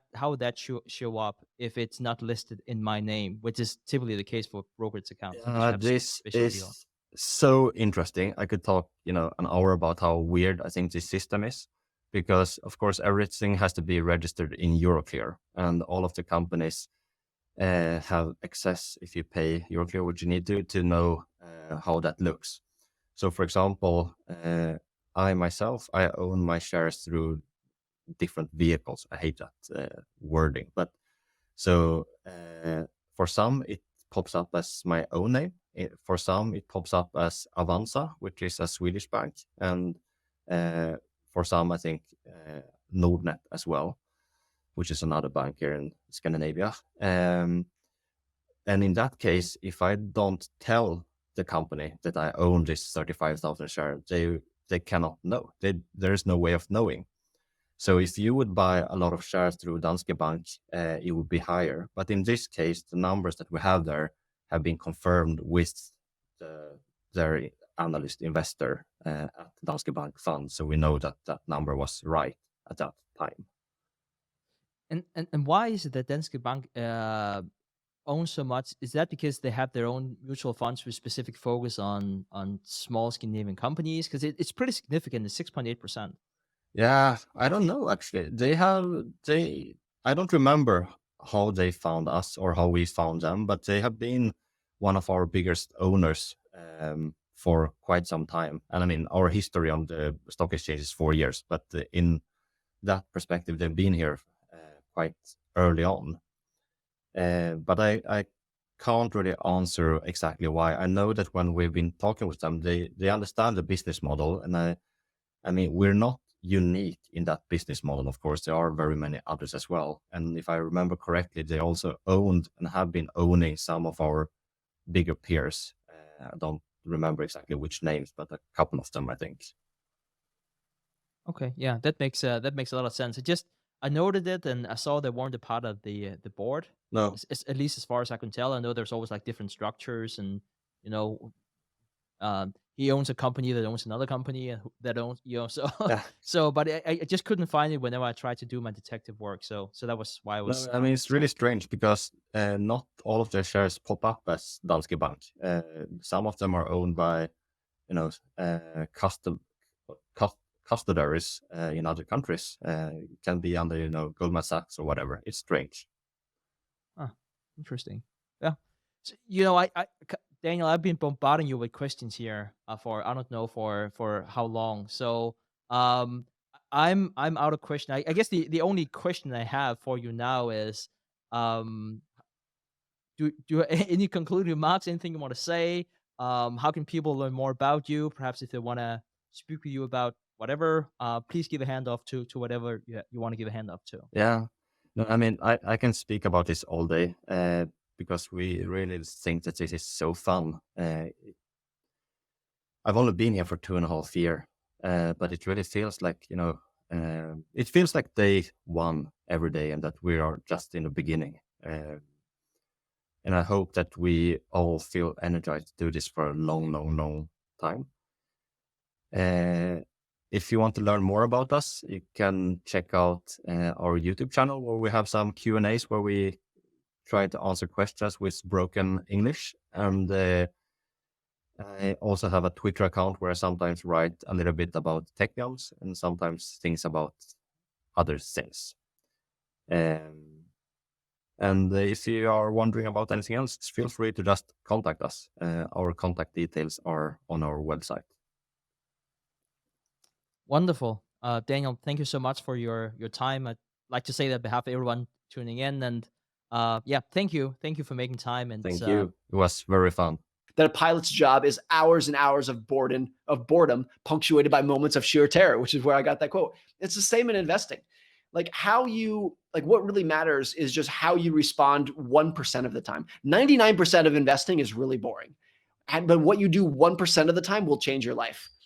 show up if it's not listed in my name, which is typically the case for brokerage accounts? which have This special is deal. so interesting. I could talk, an hour about how weird I think this system is, because of course everything has to be registered in Euroclear, and all of the companies have access, if you pay Euroclear, what you need to know how that looks. So, for example, I myself, I own my shares through different vehicles. I hate that wording, but so for some it pops up as my own name. For some it pops up as Avanza, which is a Swedish bank, and for some I think Nordnet as well, which is another bank here in Scandinavia. And in that case, if I don't tell the company that I own this 35,000 shares, they cannot know. There is no way of knowing. So if you would buy a lot of shares through Danske Bank, it would be higher. But in this case, the numbers that we have there have been confirmed with their analyst investor at Danske Bank fund. So we know that that number was right at that time. And why is it that Danske Bank owns so much? Is that because they have their own mutual funds with specific focus on small Scandinavian companies? Because it's pretty significant. It's 6.8%. Yeah, I don't know actually. I don't remember how they found us or how we found them, but they have been one of our biggest owners for quite some time. And I mean, our history on the stock exchange is 4 years, but in that perspective, they've been here quite early on. But I can't really answer exactly why. I know that when we've been talking with them, they understand the business model, and I mean, we're not unique in that business model. Of course, there are very many others as well. And if I remember correctly, they also owned and have been owning some of our bigger peers. I don't remember exactly which names, but a couple of them, I think. Okay, yeah, that makes a lot of sense. I noted it, and I saw they weren't a part of the board. No. At least as far as I can tell. I know there's always like different structures, and you know, he owns a company that owns another company and that owns, so Yeah. so. But I just couldn't find it whenever I tried to do my detective work. So that was why I was. No, I mean, it's really strange because not all of their shares pop up as Danske Bank. Some of them are owned by, custodiaries in other countries. It can be under, Goldman Sachs or whatever. It's strange. Huh, interesting. Yeah. So, Daniel, I've been bombarding you with questions here for I don't know for how long. So I'm out of question. I guess the only question I have for you now is um do you any concluding remarks? Anything you want to say? How can people learn more about you? Perhaps if they want to speak with you about whatever, please give a hand off to whatever you want to give a hand off to. Yeah. No, I mean, I can speak about this all day because we really think that this is so fun. I've only been here for 2.5 years, but it really feels like, it feels like day one every day and that we are just in the beginning. And I hope that we all feel energized to do this for a long, long, long time. If you want to learn more about us, you can check out our YouTube channel where we have some Q&As where we try to answer questions with broken English. And I also have a Twitter account where I sometimes write a little bit about Teqnions and sometimes things about other things. And if you are wondering about anything else, feel free to just contact us. Our contact details are on our website. Wonderful. Daniel, thank you so much for your time. I'd like to say that on behalf of everyone tuning in, and yeah, thank you. Thank you for making time. And Thank you. It was very fun. That a pilot's job is hours and hours of boredom punctuated by moments of sheer terror, which is where I got that quote. It's the same in investing. What really matters is just how you respond 1% of the time. 99% of investing is really boring. But what you do 1% of the time will change your life.